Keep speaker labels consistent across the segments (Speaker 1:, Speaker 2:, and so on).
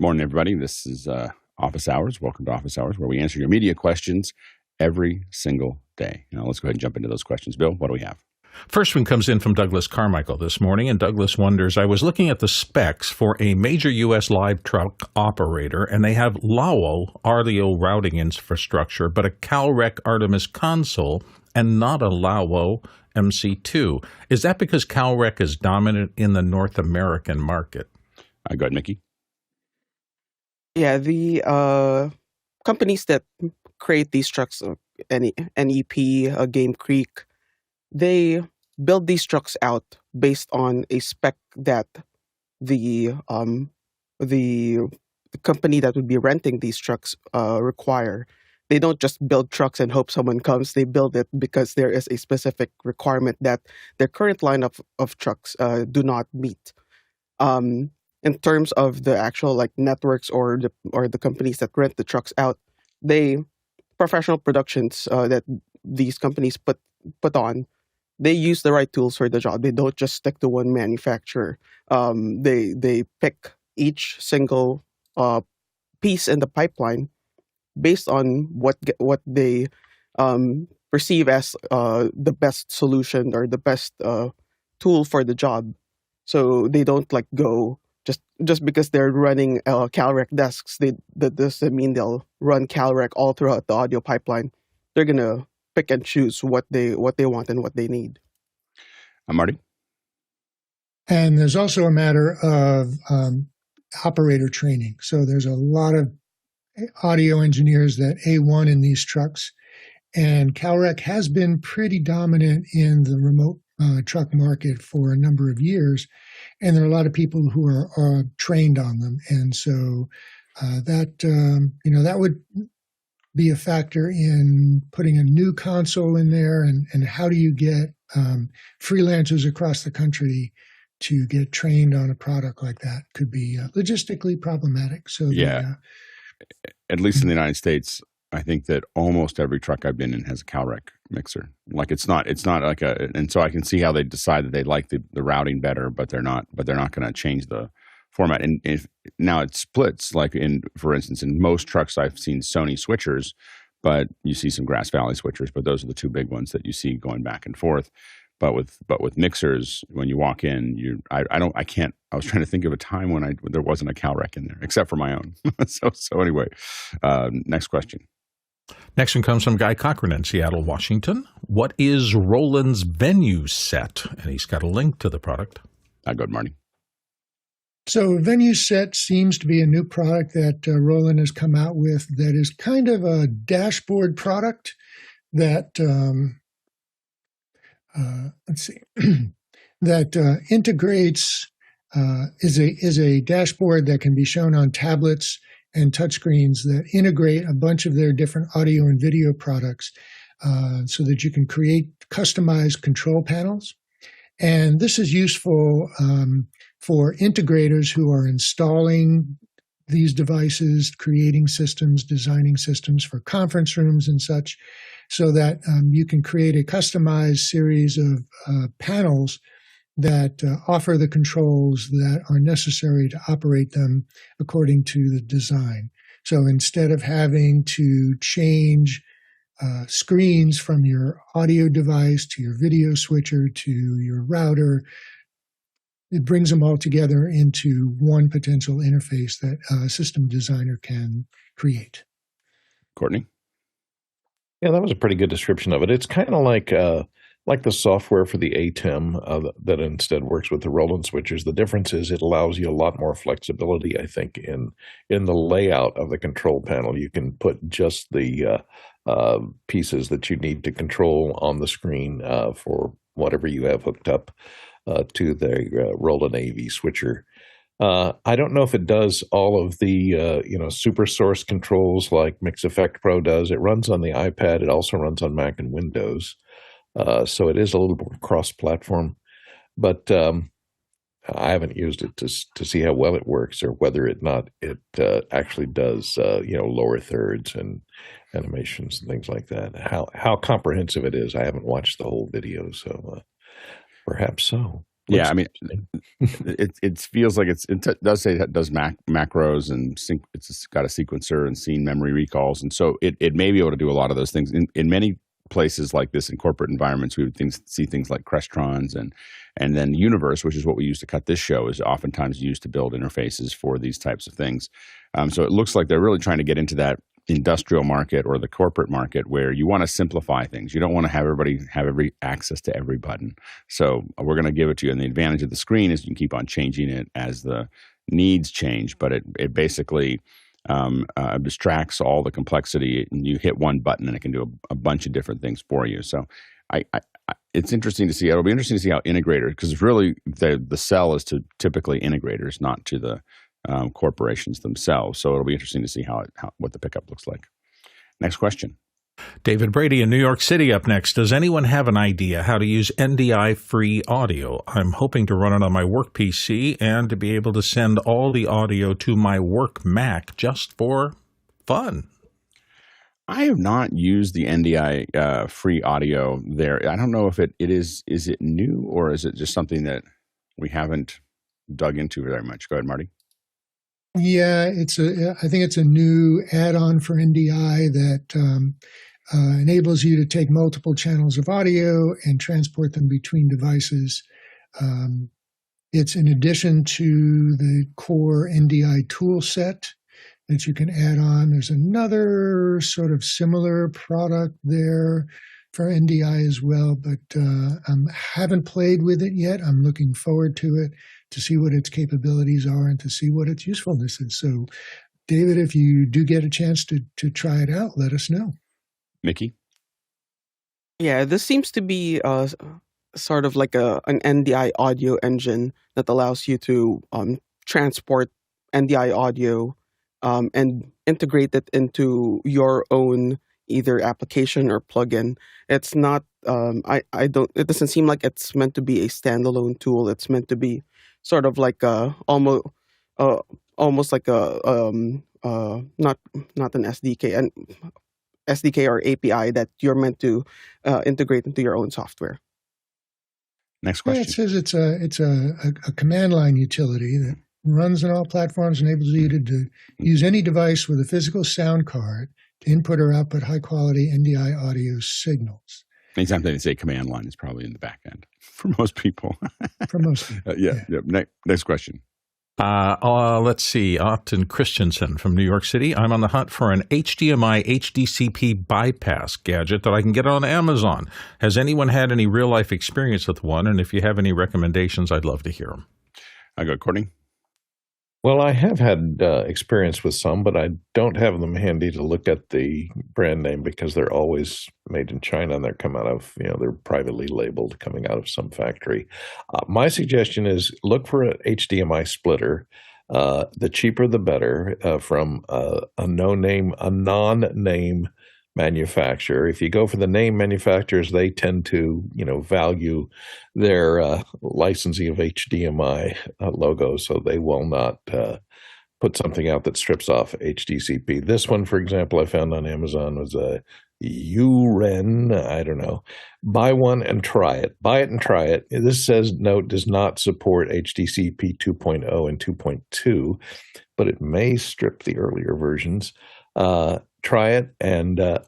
Speaker 1: Morning, everybody. This is Office Hours. Welcome to Office Hours, where we answer your media questions every single day. Now, let's go ahead and jump into those questions. Bill, what do we have?
Speaker 2: First one comes in from Douglas Carmichael this morning, and Douglas wonders, I was looking at the specs for a major U.S. live truck operator, and they have LAWO audio routing infrastructure, but a Calrec Artemis console and not a LAWO MC2. Is that because Calrec is dominant in the North American market?
Speaker 1: Go ahead, Mickey.
Speaker 3: Yeah, the companies that create these trucks, NEP, Game Creek, they build these trucks out based on a spec that the company that would be renting these trucks require. They don't just build trucks and hope someone comes. They build it because there is a specific requirement that their current lineup of trucks do not meet. In terms of the actual networks or the companies that rent the trucks out, professional productions that these companies put on, they use the right tools for the job. They don't just stick to one manufacturer. They pick each single piece in the pipeline based on what they perceive as the best solution or the best tool for the job. So they don't go just because they're running Calrec desks. That doesn't mean they'll run Calrec all throughout the audio pipeline. They're gonna pick and choose what they want and what they need.
Speaker 1: Marty?
Speaker 4: And there's also a matter of operator training. So there's a lot of audio engineers that A1 in these trucks, and Calrec has been pretty dominant in the remote truck market for a number of years, and there are a lot of people who are trained on them, and so that would be a factor in putting a new console in there, and how do you get freelancers across the country to get trained on a product like that could be logistically problematic. So
Speaker 1: at least in the United States, I think that almost every truck I've been in has a Calrec mixer. It's not like and so I can see how they decide that they like the routing better, but they're not going to change the format. And now it splits, for instance, in most trucks I've seen Sony switchers, but you see some Grass Valley switchers, but those are the two big ones that you see going back and forth. But with mixers, when you walk in, I was trying to think of a time when there wasn't a Calrec in there, except for my own. so anyway, next question.
Speaker 2: Next one comes from Guy Cochran in Seattle, Washington. What is Roland's venue set? And he's got a link to the product.
Speaker 1: Go ahead, Marty.
Speaker 4: So venue set seems to be a new product that Roland has come out with that is kind of a dashboard product that that integrates is a dashboard that can be shown on tablets and touchscreens that integrate a bunch of their different audio and video products so that you can create customized control panels. And this is useful for integrators who are installing these devices, creating systems, designing systems for conference rooms and such, so that you can create a customized series of panels that offer the controls that are necessary to operate them according to the design. So instead of having to change screens from your audio device to your video switcher to your router, it brings them all together into one potential interface that a system designer can create.
Speaker 1: Courtney?
Speaker 5: Yeah, that was a pretty good description of it. It's kind of like the software for the ATEM that instead works with the Roland switchers. The difference is it allows you a lot more flexibility, I think, in the layout of the control panel. You can put just the pieces that you need to control on the screen for whatever you have hooked up to the Roland AV switcher. I don't know if it does all of the super source controls like Mix Effect Pro does. It runs on the iPad. It also runs on Mac and Windows. So it is a little more cross-platform, but I haven't used it to see how well it works or whether it actually does lower thirds and animations and things like that. How comprehensive it is, I haven't watched the whole video, so perhaps so.
Speaker 1: Yeah, I mean, it feels like does say that it does macros and it's got a sequencer and scene memory recalls, and so it may be able to do a lot of those things. In many places like this, in corporate environments, we would see things like Crestrons and then Universe, which is what we use to cut this show, is oftentimes used to build interfaces for these types of things. So it looks like they're really trying to get into that industrial market or the corporate market where you want to simplify things. You don't want to have everybody have every access to every button. So we're going to give it to you. And the advantage of the screen is you can keep on changing it as the needs change, but it basically abstracts all the complexity, and you hit one button and it can do a bunch of different things for you. So it's interesting to see. It'll be interesting to see how integrators, because really the sell is to typically integrators, not to the corporations themselves. So it'll be interesting to see what the pickup looks like. Next question.
Speaker 2: David Brady in New York City up next. Does anyone have an idea how to use NDI-free audio? I'm hoping to run it on my work PC and to be able to send all the audio to my work Mac just for fun.
Speaker 1: I have not used the NDI free audio there. I don't know if it is it new, or is it just something that we haven't dug into very much? Go ahead, Marty.
Speaker 4: Yeah, I think it's a new add-on for NDI that enables you to take multiple channels of audio and transport them between devices. It's in addition to the core NDI tool set that you can add on. There's another sort of similar product there for NDI as well, but I haven't played with it yet. I'm looking forward to it, to see what its capabilities are and to see what its usefulness is. So, David, if you do get a chance to try it out, let us know.
Speaker 1: Mickey?
Speaker 3: Yeah, this seems to be sort of like an NDI audio engine that allows you to transport NDI audio and integrate it into your own either application or plugin. It's not. I don't. It doesn't seem like it's meant to be a standalone tool. It's meant to be sort of like almost like not an SDK and SDK or API that you're meant to integrate into your own software.
Speaker 1: Next question.
Speaker 4: Yeah, it says it's a command line utility that runs on all platforms, enables you to use any device with a physical sound card to input or output high-quality NDI audio signals.
Speaker 1: Anytime they say command line, it's probably in the back end for most people.
Speaker 4: For most people.
Speaker 1: Yeah. Next question.
Speaker 2: Let's see. Upton Christensen from New York City. I'm on the hunt for an HDMI HDCP bypass gadget that I can get on Amazon. Has anyone had any real-life experience with one? And if you have any recommendations, I'd love to hear them.
Speaker 1: I go, Courtney.
Speaker 5: Well, I have had experience with some, but I don't have them handy to look at the brand name because they're always made in China and they're they're privately labeled coming out of some factory. My suggestion is look for an HDMI splitter. The cheaper, the better, from a non-name manufacturer. If you go for the name manufacturers, they tend to, value their licensing of HDMI logos, so they will not put something out that strips off HDCP. This one, for example, I found on Amazon was a Uren, I don't know. Buy one and try it. Buy it and try it. This says, note, does not support HDCP 2.0 and 2.2, but it may strip the earlier versions. Try it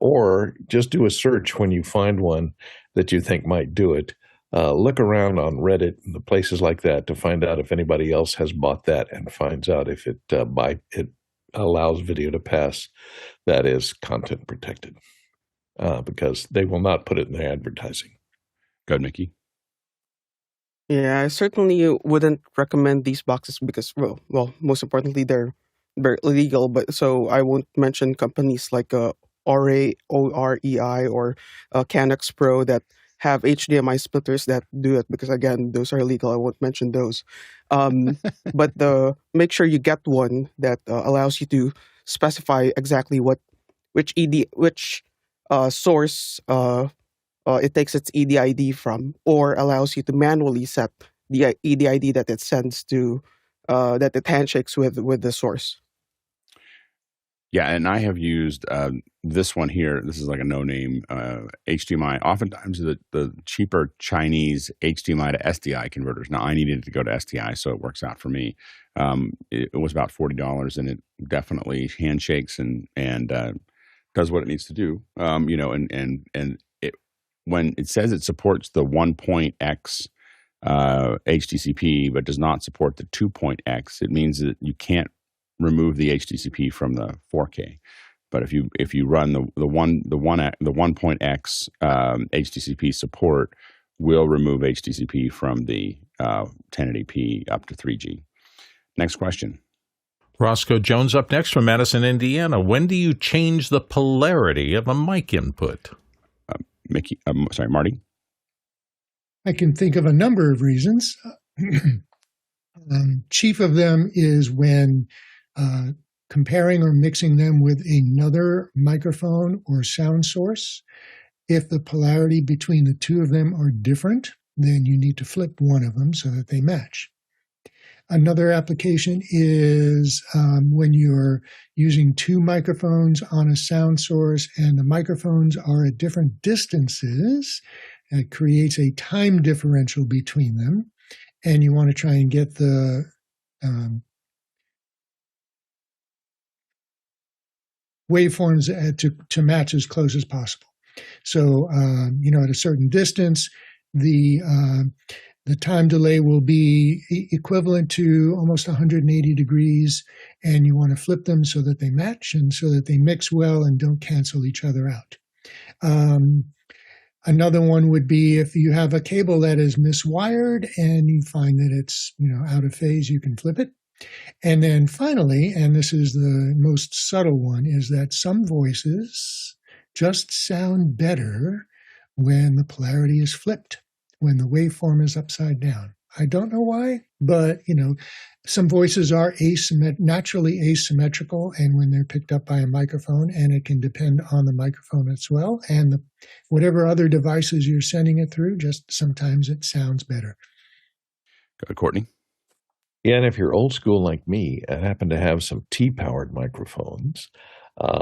Speaker 5: or just do a search when you find one that you think might do it. Look around on Reddit and the places like that to find out if anybody else has bought that and finds out if it allows video to pass that is content protected, because they will not put it in their advertising.
Speaker 1: Go ahead, Mickey.
Speaker 3: Yeah, I certainly wouldn't recommend these boxes because, well, most importantly, they're illegal. But so I won't mention companies like Orei or Canex Pro that have HDMI splitters that do it because, again, those are illegal. I won't mention those. But make sure you get one that allows you to specify exactly which source it takes its EDID from, or allows you to manually set the EDID that it sends to that it handshakes with the source.
Speaker 1: Yeah, and I have used this one here. This is like a no-name HDMI. Oftentimes, the cheaper Chinese HDMI to SDI converters. Now, I needed to go to SDI, so it works out for me. It was about $40, and it definitely handshakes and does what it needs to do. And it, when it says it supports the 1.x HDCP, but does not support the 2.x, it means that you can't remove the HDCP from the 4K. But if you run the 1.x HDCP support, will remove HDCP from the 1080p up to 3G. Next question.
Speaker 2: Roscoe Jones up next from Madison, Indiana. When do you change the polarity of a mic input?
Speaker 1: Marty?
Speaker 4: I can think of a number of reasons. Chief of them is when comparing or mixing them with another microphone or sound source. If the polarity between the two of them are different, then you need to flip one of them so that they match. Another application is when you're using two microphones on a sound source and the microphones are at different distances. It creates a time differential between them, and you want to try and get the waveforms to match as close as possible. So, at a certain distance, the time delay will be equivalent to almost 180 degrees, and you want to flip them so that they match and so that they mix well and don't cancel each other out. Another one would be if you have a cable that is miswired and you find that it's, out of phase, you can flip it. And then finally, and this is the most subtle one, is that some voices just sound better when the polarity is flipped, when the waveform is upside down. I don't know why, but, some voices are naturally asymmetrical, and when they're picked up by a microphone, and it can depend on the microphone as well, and whatever other devices you're sending it through, just sometimes it sounds better.
Speaker 1: Courtney?
Speaker 5: Yeah, and if you're old school like me, I happen to have some T-powered microphones,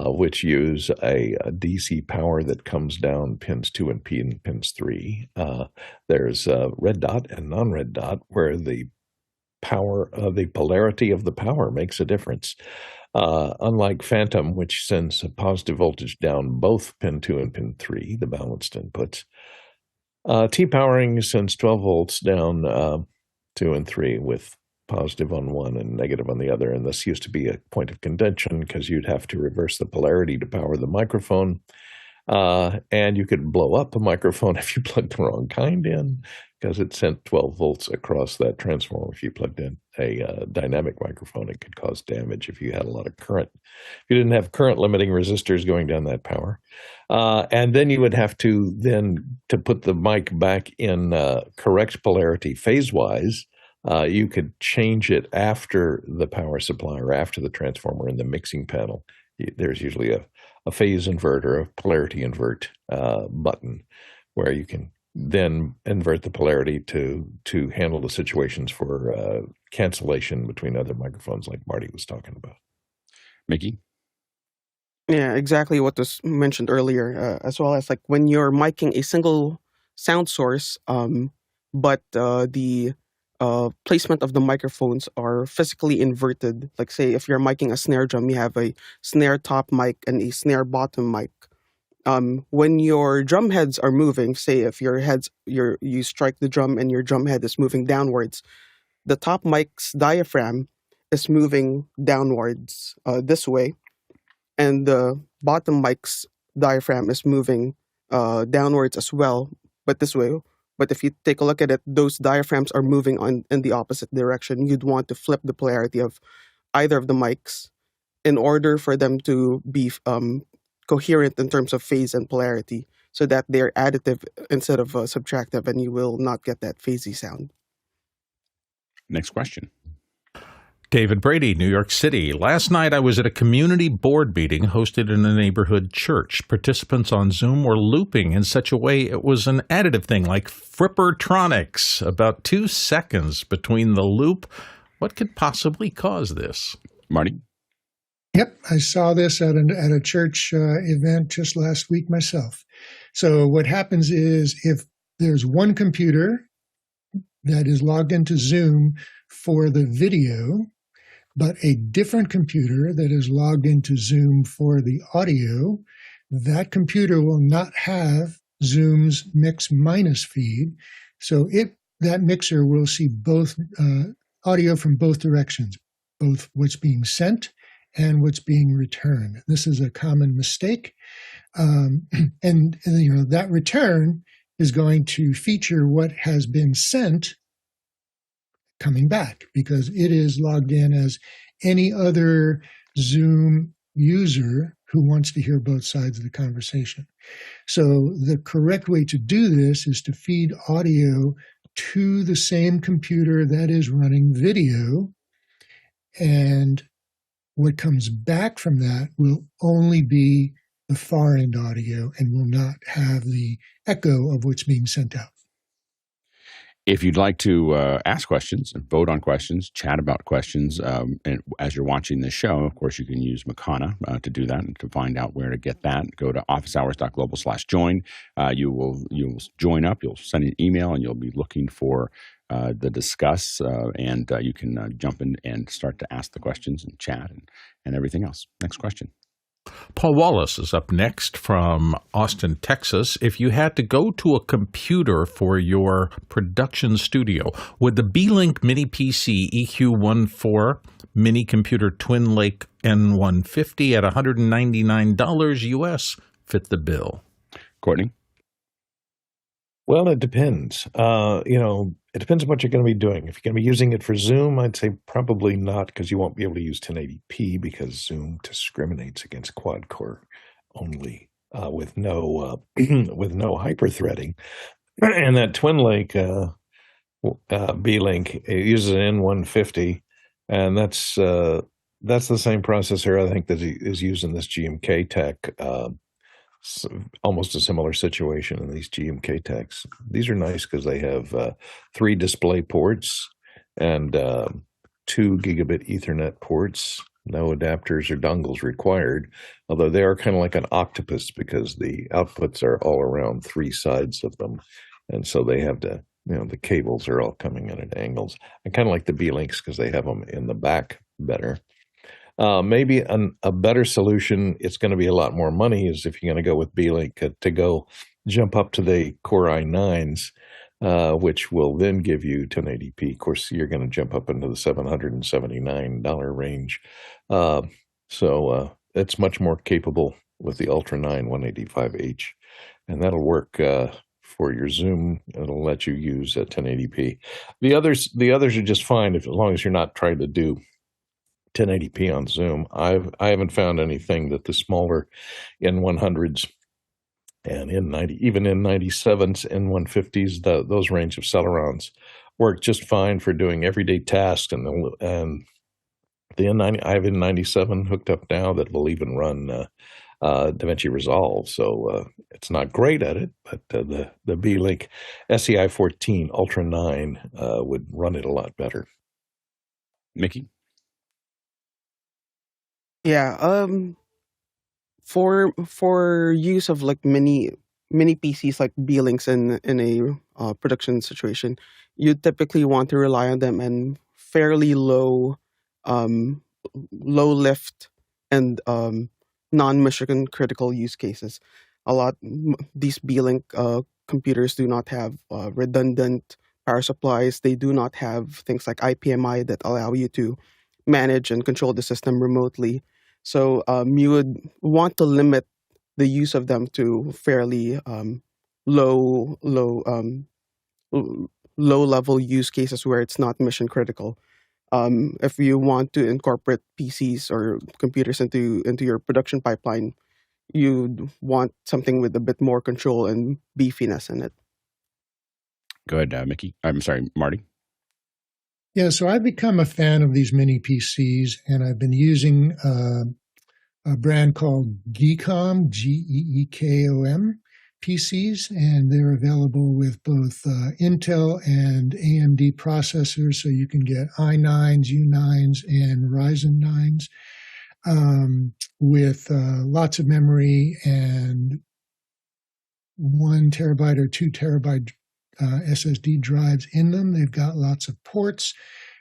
Speaker 5: which use a DC power that comes down pins 2 and pins 3. There's red dot and non-red dot, where the polarity of the power makes a difference. Unlike Phantom, which sends a positive voltage down both pin 2 and pin 3, the balanced inputs, T-powering sends 12 volts down 2 and 3 with positive on one and negative on the other. And this used to be a point of contention because you'd have to reverse the polarity to power the microphone. And you could blow up a microphone if you plugged the wrong kind in, because it sent 12 volts across that transformer. If you plugged in a dynamic microphone, it could cause damage if you had a lot of current. If you didn't have current limiting resistors going down that power. And then you would have to put the mic back in correct polarity phase-wise, you could change it after the power supply or after the transformer in the mixing panel. There's usually a phase inverter, a polarity invert button, where you can then invert the polarity to handle the situations for cancellation between other microphones like Marty was talking about.
Speaker 1: Mickey?
Speaker 3: Yeah, exactly what was mentioned earlier, as well as like when you're miking a single sound source, but the placement of the microphones are physically inverted. Like say if you're miking a snare drum, you have a snare top mic and a snare bottom mic. When your drum heads are moving, say if you strike the drum and your drum head is moving downwards, the top mic's diaphragm is moving downwards this way, and the bottom mic's diaphragm is moving downwards as well, but this way. But if you take a look at it, those diaphragms are moving in the opposite direction. You'd want to flip the polarity of either of the mics in order for them to be coherent in terms of phase and polarity, so that they're additive instead of subtractive, and you will not get that phasey sound.
Speaker 1: Next question.
Speaker 2: David Brady, New York City. Last night I was at a community board meeting hosted in a neighborhood church. Participants on Zoom were looping in such a way it was an additive thing like Frippertonics. About 2 seconds between the loop. What could possibly cause this?
Speaker 1: Marty?
Speaker 4: Yep, I saw this at a church event just last week myself. So what happens is if there's one computer that is logged into Zoom for the video, but a different computer that is logged into Zoom for the audio, that computer will not have Zoom's mix minus feed. So that mixer will see both audio from both directions, both what's being sent and what's being returned. This is a common mistake. And that return is going to feature what has been sent coming back because it is logged in as any other Zoom user who wants to hear both sides of the conversation. So the correct way to do this is to feed audio to the same computer that is running video, and what comes back from that will only be the far end audio and will not have the echo of what's being sent out.
Speaker 1: If you'd like to ask questions, vote on questions, chat about questions, and as you're watching this show, of course, you can use Makana to do that and to find out where to get that. Go to officehours.global/join. You'll join up. You'll send an email, and you'll be looking for the discuss, and you can jump in and start to ask the questions and chat and everything else. Next question.
Speaker 2: Paul Wallace is up next from Austin, Texas. If you had to go to a computer for your production studio, would the Beelink Mini PC EQ14 mini computer Twin Lake N150 at $199 US fit the bill?
Speaker 1: Courtney?
Speaker 5: Well, it depends. It depends on what you're going to be doing. If you're going to be using it for Zoom, I'd say probably not, because you won't be able to use 1080p because Zoom discriminates against quad core only with no hyper-threading. And that Twin Lake Beelink, it uses an N150, and that's the same processor I think that is used in this GMK Tech. Almost a similar situation in these GMK Techs. These are nice because they have 3 display ports and 2 gigabit Ethernet ports. No adapters or dongles required, although they are kind of like an octopus because the outputs are all around 3 sides of them. And so they have to, the cables are all coming in at angles. I kind of like the Beelinks because they have them in the back better. Maybe a better solution, it's going to be a lot more money, is if you're going to go with Beelink to go jump up to the Core i9s, which will then give you 1080p. Of course, you're going to jump up into the $779 range. So it's much more capable with the Ultra 9 185H. And that'll work for your Zoom. It'll let you use 1080p. The others are just fine as long as you're not trying to do 1080p on Zoom. I haven't found anything that the smaller N100s and even N97s, N150s, those range of Celerons work just fine for doing everyday tasks. And the N90, I have N97 hooked up now that will even run DaVinci Resolve. So it's not great at it, but the Beelink SEI 14 Ultra 9 would run it a lot better.
Speaker 1: Mickey?
Speaker 3: Yeah, for use of like mini PCs like Beelinks in a production situation, you typically want to rely on them in fairly low lift and non-mission critical use cases. These Beelink computers do not have redundant power supplies. They do not have things like IPMI that allow you to manage and control the system remotely. So you would want to limit the use of them to fairly low level use cases where it's not mission critical. If you want to incorporate PCs or computers into your production pipeline, you'd want something with a bit more control and beefiness in it.
Speaker 1: Go ahead, Mickey. I'm sorry, Marty.
Speaker 4: Yeah, so I've become a fan of these mini PCs, and I've been using a brand called Geekom, Geekom PCs, and they're available with both Intel and AMD processors, so you can get i9s, U9s, and Ryzen 9s. with lots of memory and 1 terabyte or 2 terabyte SSD drives in them. They've got lots of ports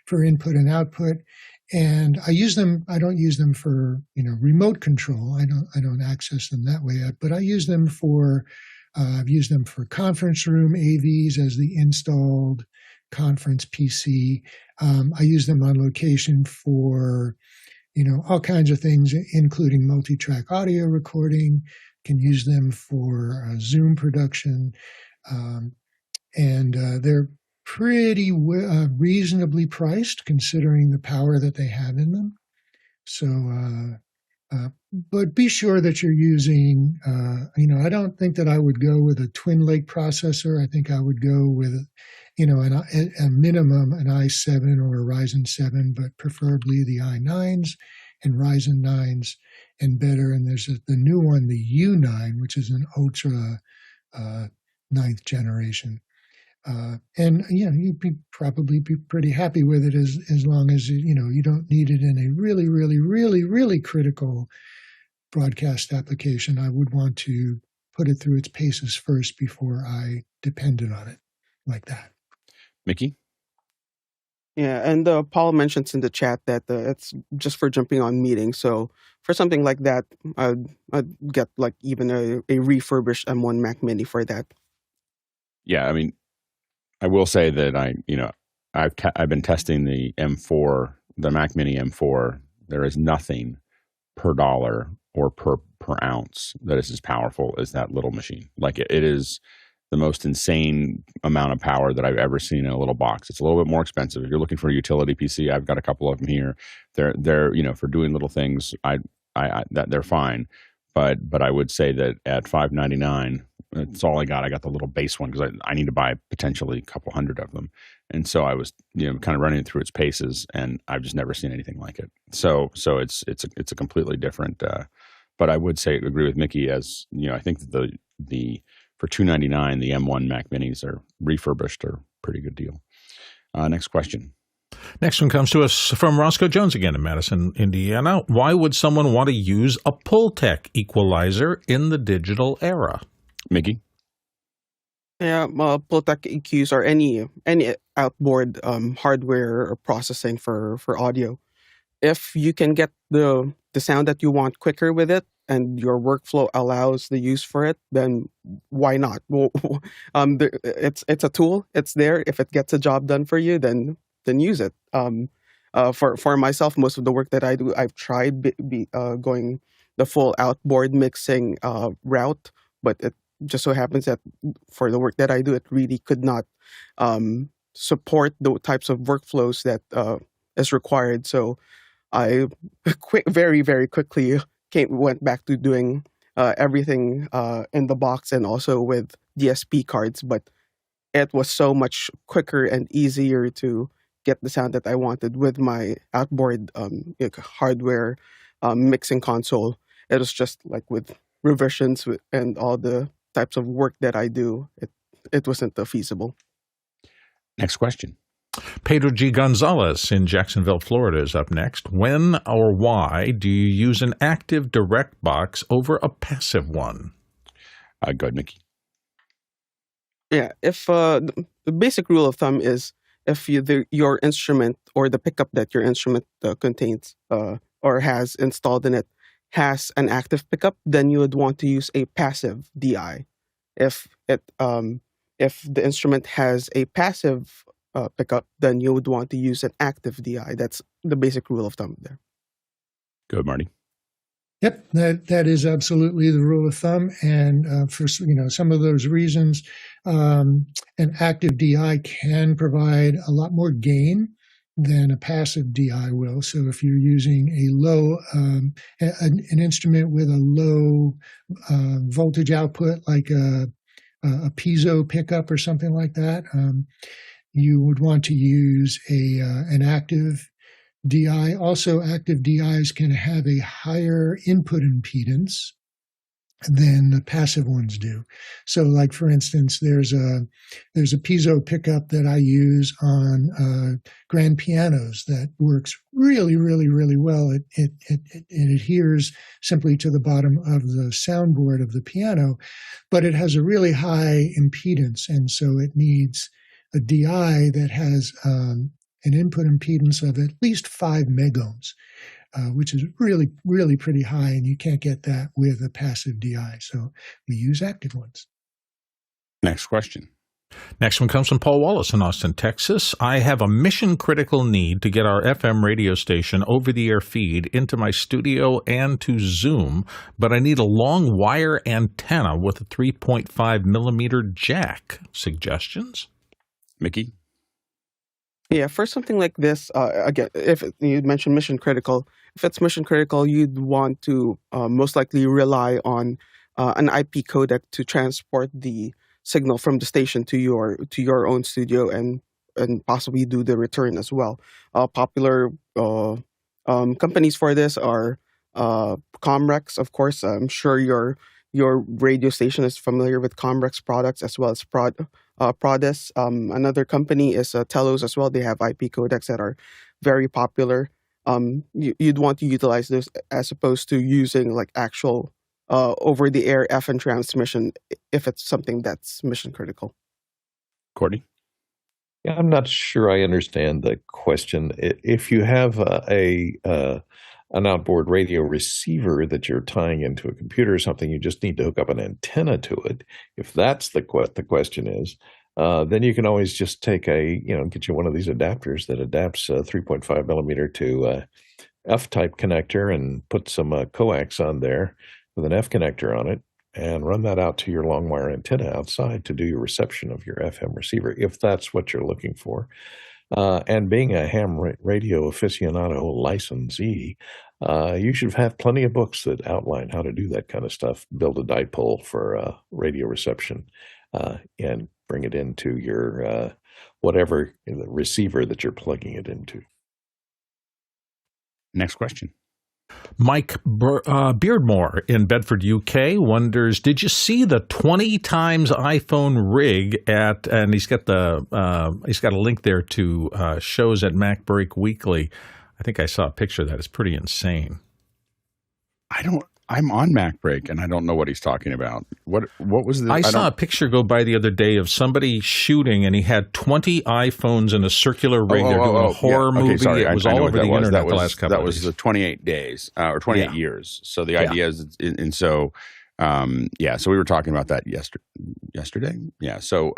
Speaker 4: for input and output. And I use them. I don't use them for remote control. I don't access them that way. But I use them for. I've used them for conference room AVs as the installed conference PC. I use them on location for all kinds of things, including multi-track audio recording. Can use them for Zoom production, and they're pretty reasonably priced considering the power that they have in them. So, but be sure that you're using, I don't think that I would go with a Twin Lake processor. I think I would go with, a minimum an i7 or a Ryzen 7, but preferably the i9s and Ryzen 9s and better. And there's the new one, the U9, which is an ultra 9th generation. And you'd probably be pretty happy with it as long as you don't need it in a really, really, really, really critical broadcast application. I would want to put it through its paces first before I depended on it like that.
Speaker 1: Mickey?
Speaker 3: Yeah, and Paul mentions in the chat that it's just for jumping on meetings. So for something like that, I'd get like even a refurbished M1 Mac Mini for that.
Speaker 1: Yeah, I mean, I will say that I've been testing the M4, the Mac Mini M4. There is nothing per dollar or per ounce that is as powerful as that little machine. Like it is the most insane amount of power that I've ever seen in a little box. It's a little bit more expensive. If you're looking for a utility PC, I've got a couple of them here. They're for doing little things. That they're fine, but I would say that at $599. That's all I got. I got the little base one because I need to buy potentially a couple hundred of them. And so I was, kind of running it through its paces, and I've just never seen anything like it. So it's a completely different. But I would say agree with Mickey as I think that the for $299 the M1 Mac Minis are refurbished are a pretty good deal. Next question.
Speaker 2: Next one comes to us from Roscoe Jones again in Madison, Indiana. Why would someone want to use a Pultec Equalizer in the digital era?
Speaker 1: Mickey?
Speaker 3: Yeah, Pultec EQs or any outboard hardware or processing for audio. If you can get the sound that you want quicker with it, and your workflow allows the use for it, then why not? Well, it's a tool. It's there. If it gets a job done for you, then use it. For myself, most of the work that I do, I've tried going the full outboard mixing route, but it just so happens that for the work that I do, it really could not support the types of workflows that is required. So I very, very quickly went back to doing everything in the box and also with DSP cards. But it was so much quicker and easier to get the sound that I wanted with my outboard hardware mixing console. It was just like with revisions and all the types of work that I do, it wasn't feasible.
Speaker 1: Next question.
Speaker 2: Pedro G. Gonzalez in Jacksonville, Florida is up next. When or why do you use an active direct box over a passive one?
Speaker 1: Go ahead, Mickey.
Speaker 3: Yeah, if the basic rule of thumb is if your instrument or the pickup that your instrument contains or has installed in it has an active pickup, then you would want to use a passive DI. If the instrument has a passive pickup, then you would want to use an active DI. That's the basic rule of thumb there.
Speaker 1: Good, Marty.
Speaker 4: Yep, that is absolutely the rule of thumb. And for some of those reasons, an active DI can provide a lot more gain than a passive DI will. So if you're using a low, an instrument with a low voltage output, like a piezo pickup or something like that, you would want to use an active DI. Also, active DIs can have a higher input impedance than the passive ones do. So, like for instance, there's a piezo pickup that I use on grand pianos that works really, really, really well. It adheres simply to the bottom of the soundboard of the piano, but it has a really high impedance, and so it needs a DI that has an input impedance of at least 5 megohms. Which is really, really pretty high, and you can't get that with a passive DI. So we use active ones.
Speaker 1: Next question.
Speaker 2: Next one comes from Paul Wallace in Austin, Texas. I have a mission-critical need to get our FM radio station over-the-air feed into my studio and to Zoom, but I need a long wire antenna with a 3.5 millimeter jack. Suggestions?
Speaker 1: Mickey?
Speaker 3: Yeah, for something like this, again, if you mentioned mission critical, if it's mission critical, you'd want to most likely rely on an IP codec to transport the signal from the station to your own studio and possibly do the return as well. Popular companies for this are Comrex, of course. I'm sure your radio station is familiar with Comrex products as well as Prodis. Another company is Telos as well. They have IP codecs that are very popular. You'd want to utilize those as opposed to using like actual over-the-air FM transmission if it's something that's mission critical.
Speaker 1: Courtney?
Speaker 5: Yeah, I'm not sure I understand the question. If you have an outboard radio receiver that you're tying into a computer or something, you just need to hook up an antenna to it. If that's the question is, then you can always just take get you one of these adapters that adapts 3.5 millimeter to F-type connector and put some coax on there with an F connector on it and run that out to your long wire antenna outside to do your reception of your FM receiver, if that's what you're looking for. And being a ham radio aficionado licensee, you should have plenty of books that outline how to do that kind of stuff. Build a dipole for radio reception and bring it into your whatever receiver that you're plugging it into.
Speaker 1: Next question.
Speaker 2: Mike Beardmore in Bedford, UK wonders, did you see the 20 times iPhone rig and he's got a link there to shows at Mac Break Weekly. I think I saw a picture of that. It's pretty insane.
Speaker 1: I'm on Mac Break and I don't know what he's talking about. What was the?
Speaker 2: I saw a picture go by the other day of somebody shooting and he had 20 iPhones in a circular ring. They're doing a horror movie.
Speaker 1: Sorry,
Speaker 2: it was all over the internet the last couple
Speaker 1: of days. That was the 28 days or 28 years. So the idea is, and so so we were talking about that yesterday. Yeah. So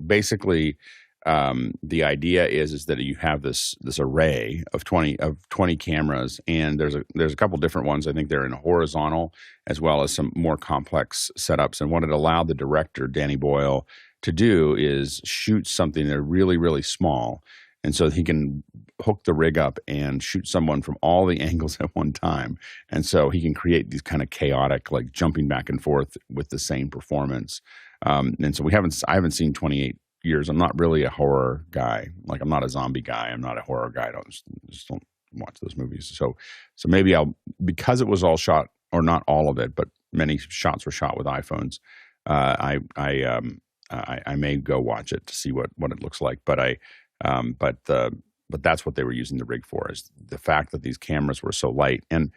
Speaker 1: basically, the idea is that you have this array of 20 cameras, and there's a couple different ones. I think they're in a horizontal as well as some more complex setups. And what it allowed the director, Danny Boyle, to do is shoot something that's really, really small. And so he can hook the rig up and shoot someone from all the angles at one time. And so he can create these kind of chaotic, like jumping back and forth with the same performance. And so I haven't seen 28 years. I'm not really a horror guy. Like, I'm not a zombie guy. I'm not a horror guy. I just don't watch those movies. So maybe because it was all shot, or not all of it, but many shots were shot with iPhones. I may go watch it to see what it looks like. But that's what they were using the rig for, is the fact that these cameras were so light. And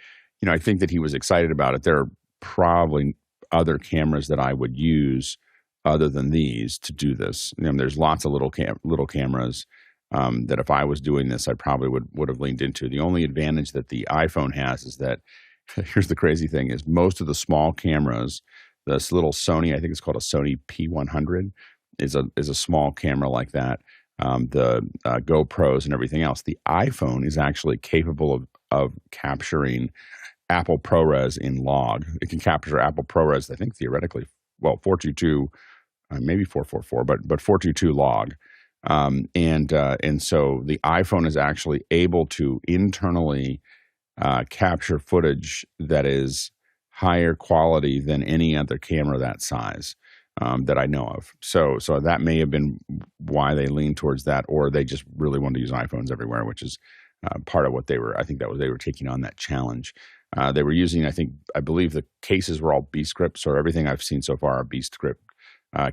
Speaker 1: I think that he was excited about it. There are probably other cameras that I would use other than these to do this. There's lots of little cameras that if I was doing this, I probably would have leaned into. The only advantage that the iPhone has is that, here's the crazy thing, is most of the small cameras, this little Sony, I think it's called a Sony P100, is a small camera like that. The GoPros and everything else. The iPhone is actually capable of capturing Apple ProRes in log. It can capture Apple ProRes, I think theoretically, 422, maybe 444, but 422 log. And so the iPhone is actually able to internally capture footage that is higher quality than any other camera that size that I know of. So that may have been why they leaned towards that, or they just really wanted to use iPhones everywhere, which is part of what they were. I think they were taking on that challenge. They were using, I believe the cases were all B scripts, or everything I've seen so far are B script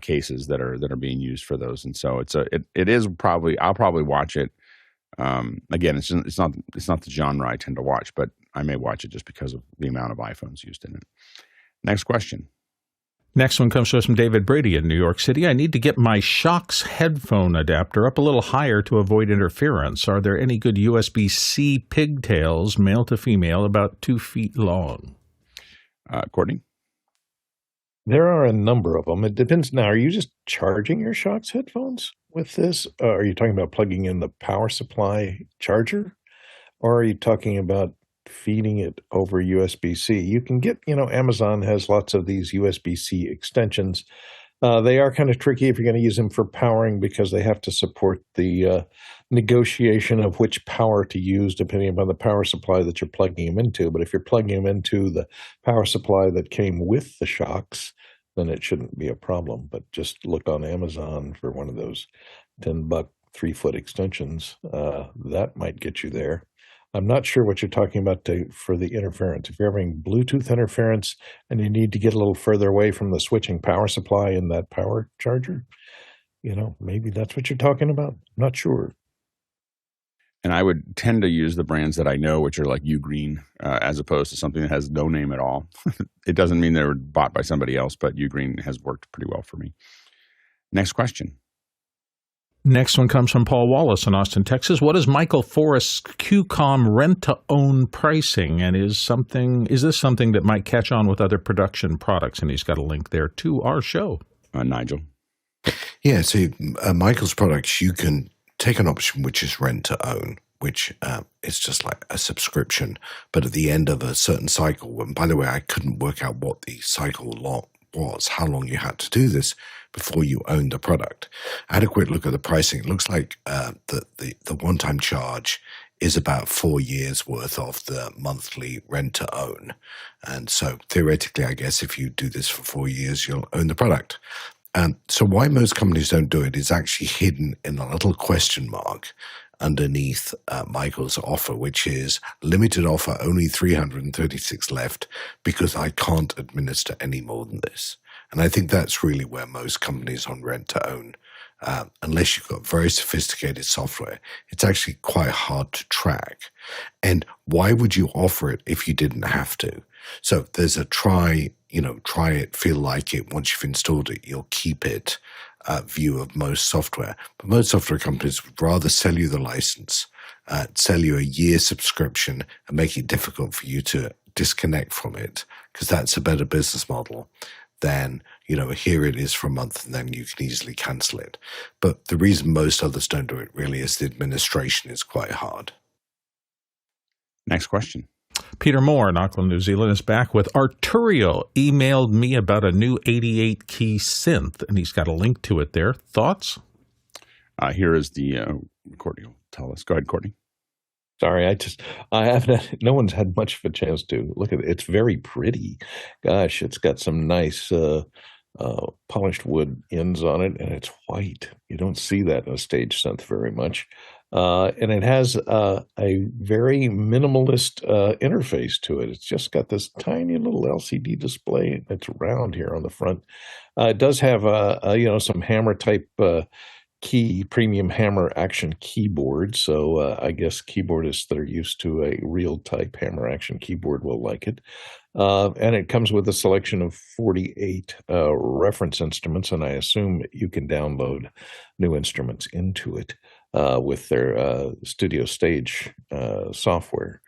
Speaker 1: cases that are being used for those. And so it is probably, I'll probably watch it. Again, it's not the genre I tend to watch, but I may watch it just because of the amount of iPhones used in it. Next question.
Speaker 2: Next one comes to us from David Brady in New York City. I need to get my Shokz headphone adapter up a little higher to avoid interference. Are there any good USB-C pigtails, male to female, about 2 feet long?
Speaker 1: Courtney?
Speaker 5: There are a number of them. It depends. Now, are you just charging your Shokz headphones with this? Are you talking about plugging in the power supply charger? Or are you talking about feeding it over USB-C? You can get, Amazon has lots of these USB-C extensions. They are kind of tricky if you're going to use them for powering, because they have to support the negotiation of which power to use depending upon the power supply that you're plugging them into. But if you're plugging them into the power supply that came with the Shokz, then it shouldn't be a problem. But just look on Amazon for one of those $10 3-foot extensions. That might get you there. I'm not sure what you're talking about for the interference. If you're having Bluetooth interference and you need to get a little further away from the switching power supply in that power charger, maybe that's what you're talking about. I'm not sure.
Speaker 1: And I would tend to use the brands that I know, which are like Ugreen, as opposed to something that has no name at all. It doesn't mean they were bought by somebody else, but Ugreen has worked pretty well for me. Next question.
Speaker 2: Next one comes from Paul Wallace in Austin, Texas. What is Michael Forrests Cuecom rent-to-own pricing? And is this something that might catch on with other production products? And he's got a link there to our show.
Speaker 1: Nigel?
Speaker 6: Yeah, so Michael's products, you can take an option which is rent-to-own, which is just like a subscription. But at the end of a certain cycle, and by the way, I couldn't work out what the cycle was, how long you had to do this before you owned the product. I had a quick look at the pricing. It looks like the one-time charge is about 4 years worth of the monthly rent to own. And so theoretically, I guess if you do this for 4 years, you'll own the product. So why most companies don't do it is actually hidden in a little question mark underneath Michael's offer, which is limited offer, only 336 left, because I can't administer any more than this. And I think that's really where most companies on rent to own, unless you've got very sophisticated software, it's actually quite hard to track. And why would you offer it if you didn't have to? So there's a try it, feel like it. Once you've installed it, you'll keep it view of most software. But most software companies would rather sell you the license, sell you a year subscription, and make it difficult for you to disconnect from it, because that's a better business model than, here it is for a month and then you can easily cancel it. But the reason most others don't do it really is the administration is quite hard.
Speaker 1: Next question.
Speaker 2: Peter Moore in Auckland, New Zealand is back with Arturia emailed me about a new 88-key synth, and he's got a link to it there. Thoughts?
Speaker 1: Here is the recording. Tell us. Go ahead, Courtney.
Speaker 5: Sorry, I haven't. No one's had much of a chance to look at it. It's very pretty. Gosh, it's got some nice polished wood ends on it, and it's white. You don't see that in a stage synth very much. And it has a very minimalist interface to it. It's just got this tiny little LCD display. It's round here on the front. It does have some hammer type premium hammer action keyboard. So I guess keyboardists that are used to a real type hammer action keyboard will like it. And it comes with a selection of 48 reference instruments, and I assume you can download new instruments into it with their Studio Stage software.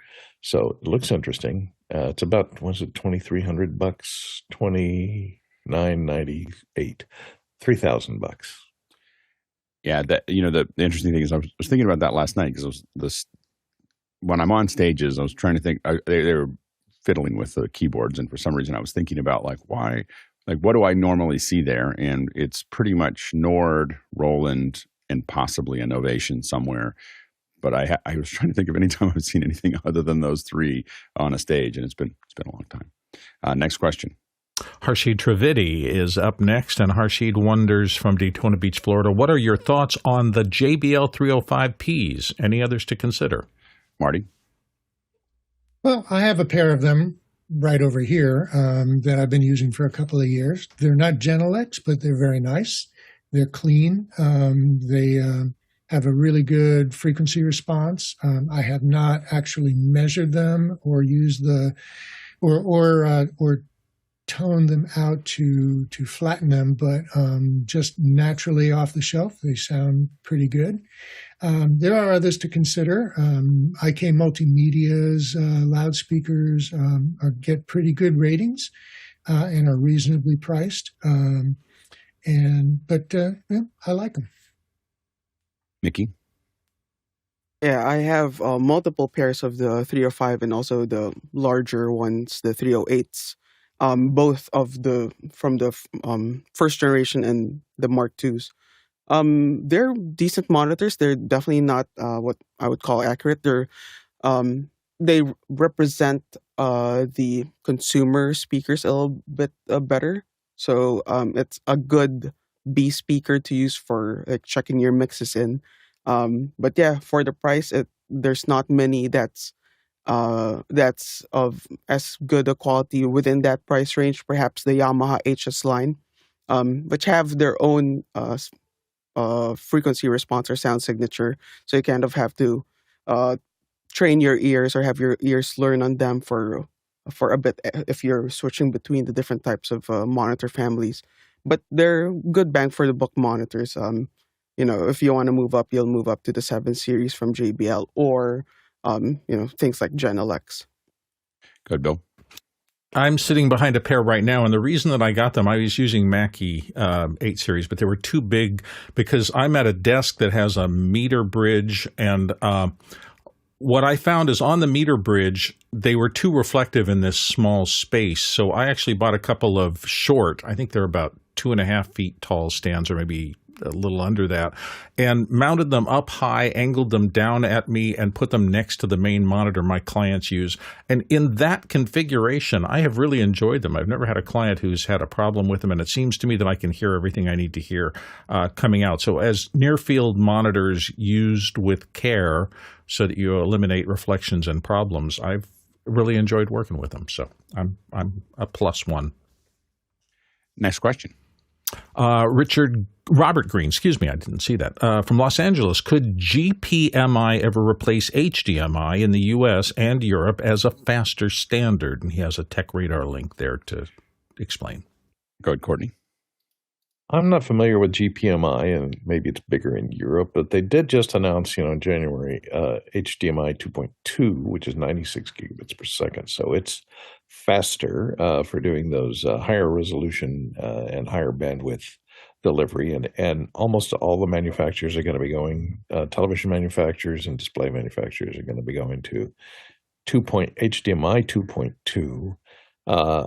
Speaker 5: So it looks interesting. It's about, $2,300, $2,998, $3,000.
Speaker 1: Yeah, the interesting thing is I was thinking about that last night, because when I'm on stages, I was trying to think. They were fiddling with the keyboards, and for some reason I was thinking about why, what do I normally see there? And it's pretty much Nord, Roland, and possibly a Novation somewhere. But I was trying to think of any time I've seen anything other than those three on a stage, and it's been a long time. Next question.
Speaker 2: Harshid Trivedi is up next, and Harshid wonders from Daytona Beach, Florida, what are your thoughts on the JBL 305Ps? Any others to consider?
Speaker 1: Marty?
Speaker 4: Well, I have a pair of them right over here that I've been using for a couple of years. They're not Genelecs, but they're very nice. They're clean. They have a really good frequency response. I have not actually measured them or used or tone them out to flatten them, but just naturally off the shelf, they sound pretty good. There are others to consider. IK Multimedia's loudspeakers get pretty good ratings and are reasonably priced. But I like them.
Speaker 1: Mickey?
Speaker 3: Yeah, I have multiple pairs of the 305 and also the larger ones, the 308s. Both of the from the first generation and the Mark IIs. They're decent monitors. They're definitely not what I would call accurate. They represent the consumer speakers a little bit better. So it's a good B speaker to use for like checking your mixes in. But yeah, for the price, there's not many that's of as good a quality within that price range. Perhaps the Yamaha HS line, which have their own frequency response or sound signature. So you kind of have to train your ears or have your ears learn on them for a bit if you're switching between the different types of monitor families. But they're good bang for the buck monitors. If you want to move up, you'll move up to the 7 series from JBL or things like Genelecs.
Speaker 1: Good, Bill.
Speaker 2: I'm sitting behind a pair right now, and the reason that I got them, I was using Mackie 8 series, but they were too big because I'm at a desk that has a meter bridge, and what I found is on the meter bridge, they were too reflective in this small space, so I actually bought a couple of short, I think they're about 2.5 feet tall stands, or maybe a little under that, and mounted them up high, angled them down at me, and put them next to the main monitor my clients use. And in that configuration, I have really enjoyed them. I've never had a client who's had a problem with them, and it seems to me that I can hear everything I need to hear coming out. So as near-field monitors used with care so that you eliminate reflections and problems, I've really enjoyed working with them. So I'm a +1.
Speaker 1: Next question.
Speaker 2: Robert Green, excuse me, I didn't see that, from Los Angeles. Could GPMI ever replace HDMI in the U.S. and Europe as a faster standard? And he has a Tech Radar link there to explain.
Speaker 1: Go ahead, Courtney.
Speaker 5: I'm not familiar with GPMI, and maybe it's bigger in Europe, but they did just announce, in January, HDMI 2.2, which is 96 gigabits per second. So it's faster for doing those higher resolution and higher bandwidth delivery. And almost all the manufacturers are going to be going, television manufacturers and display manufacturers are going to be going to HDMI 2.2.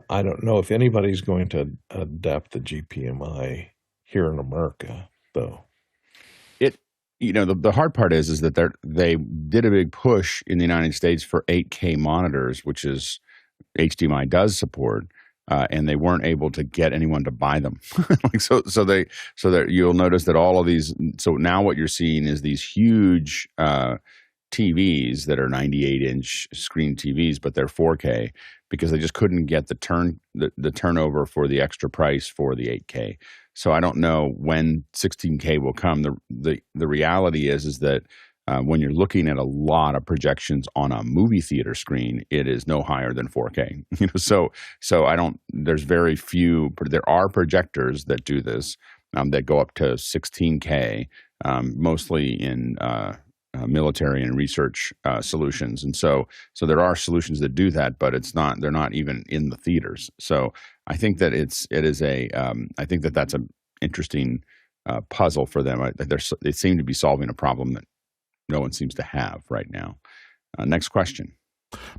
Speaker 5: I don't know if anybody's going to adapt the GPMI here in America, though.
Speaker 1: The hard part is that they did a big push in the United States for 8K monitors, which is HDMI does support, and they weren't able to get anyone to buy them. You'll notice that all of these. So now what you're seeing is these huge TVs that are 98-inch screen TVs, but they're 4K because they just couldn't get the turnover for the extra price for the 8K. So I don't know when 16K will come. The reality is that when you're looking at a lot of projections on a movie theater screen, it is no higher than 4K. So I don't. There's very few. There are projectors that do this that go up to 16K, mostly in military and research solutions, and so there are solutions that do that, but they're not even in the theaters. So I think that I think that that's an interesting puzzle for them. They seem to be solving a problem that no one seems to have right now. Next question.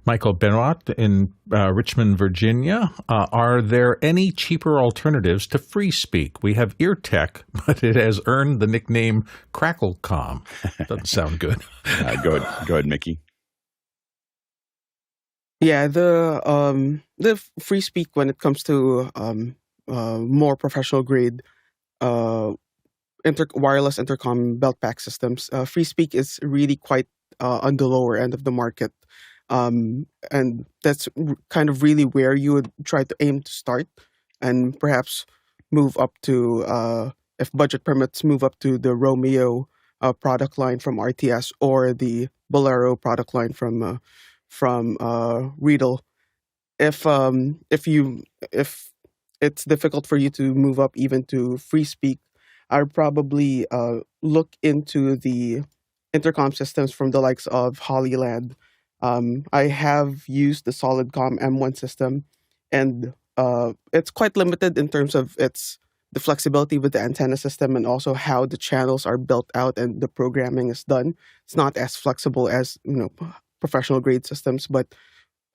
Speaker 2: Michael Benoit in Richmond, Virginia. Are there any cheaper alternatives to FreeSpeak? We have Eartec, but it has earned the nickname CrackleComm. Doesn't sound good.
Speaker 1: Go ahead, Mickey.
Speaker 3: Yeah, the FreeSpeak, when it comes to more professional grade wireless intercom belt pack systems, FreeSpeak is really quite on the lower end of the market. And that's kind of really where you would try to aim to start, and perhaps move up to, if budget permits, move up to the Romeo product line from RTS or the Bolero product line from Riedel. If it's difficult for you to move up even to FreeSpeak, I'd probably look into the intercom systems from the likes of Hollyland. I have used the SolidComm M1 system, and it's quite limited in terms of the flexibility with the antenna system and also how the channels are built out and the programming is done. It's not as flexible as professional grade systems, but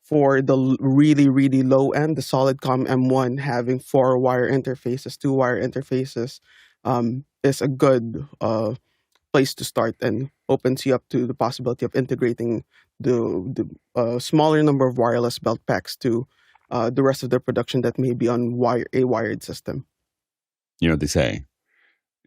Speaker 3: for the really, really low end, the SolidComm M1 having 4-wire interfaces, 2-wire interfaces, is a good place to start and opens you up to the possibility of integrating the smaller number of wireless belt packs to the rest of their production that may be on a wired system.
Speaker 1: You know what they say,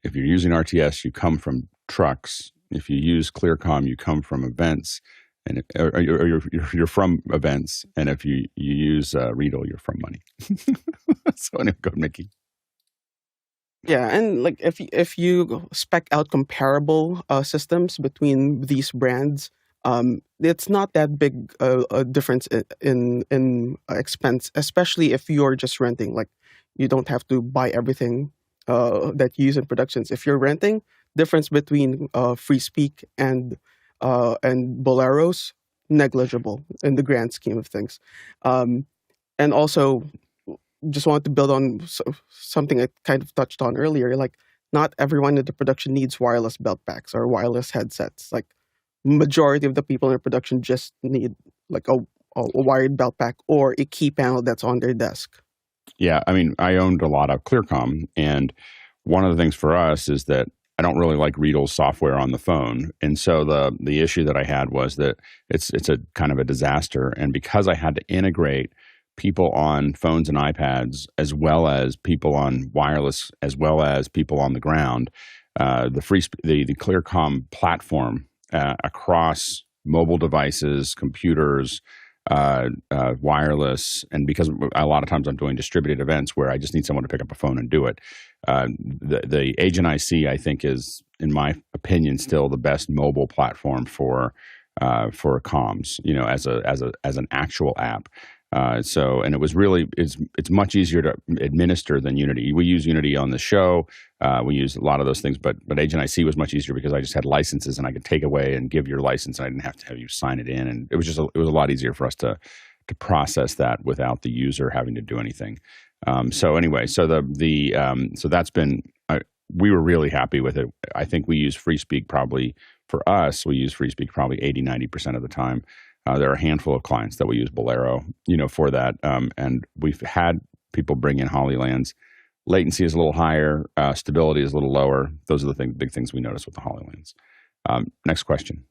Speaker 1: if you're using RTS, you come from trucks. If you use ClearComm, you come from events. And you're from events, and if you use Riedel, you're from money. So anyway, go Mickey.
Speaker 3: Yeah, and like if you spec out comparable systems between these brands, it's not that big a difference in expense, especially if you're just renting. Like you don't have to buy everything that you use in productions. If you're renting, difference between FreeSpeak and Boleros, negligible in the grand scheme of things. And also, just wanted to build on something I kind of touched on earlier. Like, not everyone in the production needs wireless belt packs or wireless headsets. Like, majority of the people in production just need like a wired belt pack or a key panel that's on their desk.
Speaker 1: Yeah, I mean, I owned a lot of ClearComm, and one of the things for us is that I don't really like Riedel's software on the phone. And so the issue that I had was that it's a kind of a disaster. And because I had to integrate people on phones and iPads, as well as people on wireless, as well as people on the ground, the ClearComm platform across mobile devices, computers, wireless, and because a lot of times I'm doing distributed events where I just need someone to pick up a phone and do it. The Agent IC, I think, is, in my opinion, still the best mobile platform for comms. As an actual app. And it was really it's much easier to administer than Unity. We use Unity on the show. We use a lot of those things, but Agent IC was much easier because I just had licenses and I could take away and give your license, and I didn't have to have you sign it in, and it was a lot easier for us to process that without the user having to do anything. So that's been we were really happy with it. I think we use FreeSpeak probably 80-90% of the time. There are a handful of clients that we use Bolero, for that. And we've had people bring in Hollylands. Latency is a little higher. Stability is a little lower. Those are the big things we notice with the Hollylands. Next question.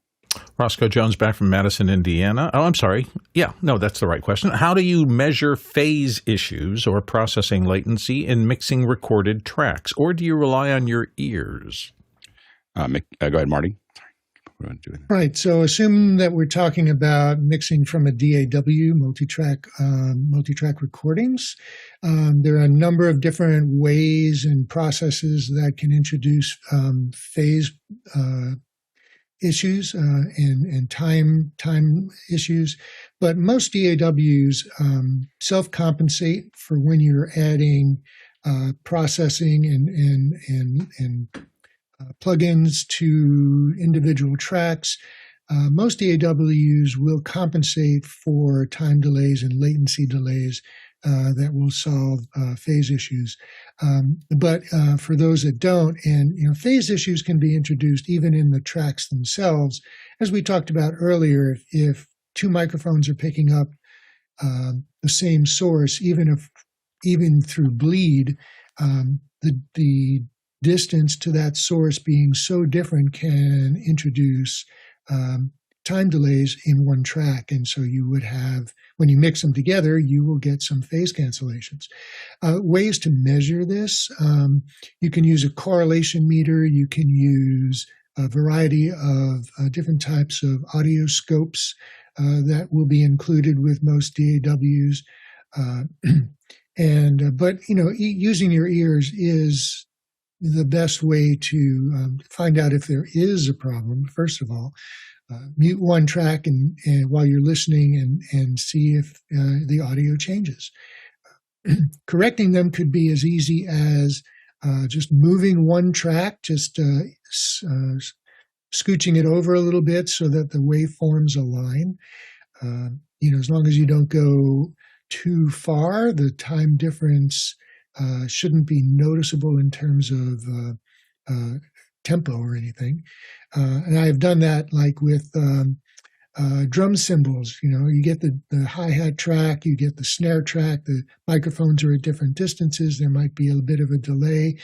Speaker 2: Roscoe Jones back from Madison, Indiana. Oh, I'm sorry. Yeah, no, that's the right question. How do you measure phase issues or processing latency in mixing recorded tracks, or do you rely on your ears?
Speaker 1: Go ahead, Marty.
Speaker 4: Right. So assume that we're talking about mixing from a DAW, multi-track recordings. There are a number of different ways and processes that can introduce phase issues and time issues. But most DAWs self-compensate for when you're adding processing and plugins to individual tracks. Most DAWs will compensate for time delays and latency delays that will solve phase issues. But for those that don't, and phase issues can be introduced even in the tracks themselves. As we talked about earlier, if two microphones are picking up the same source, even through bleed, the distance to that source being so different can introduce time delays in one track. And so you would have, when you mix them together, you will get some phase cancellations. Ways to measure this, you can use a correlation meter, you can use a variety of different types of audio scopes that will be included with most DAWs. But using your ears is the best way to find out if there is a problem. First of all, mute one track and while you're listening and see if the audio changes. Correcting them could be as easy as just moving one track, just scooching it over a little bit so that the waveforms align. As long as you don't go too far, the time difference shouldn't be noticeable in terms of tempo or anything. And I've done that like with drum cymbals. You get the hi-hat track, you get the snare track, the microphones are at different distances, there might be a bit of a delay,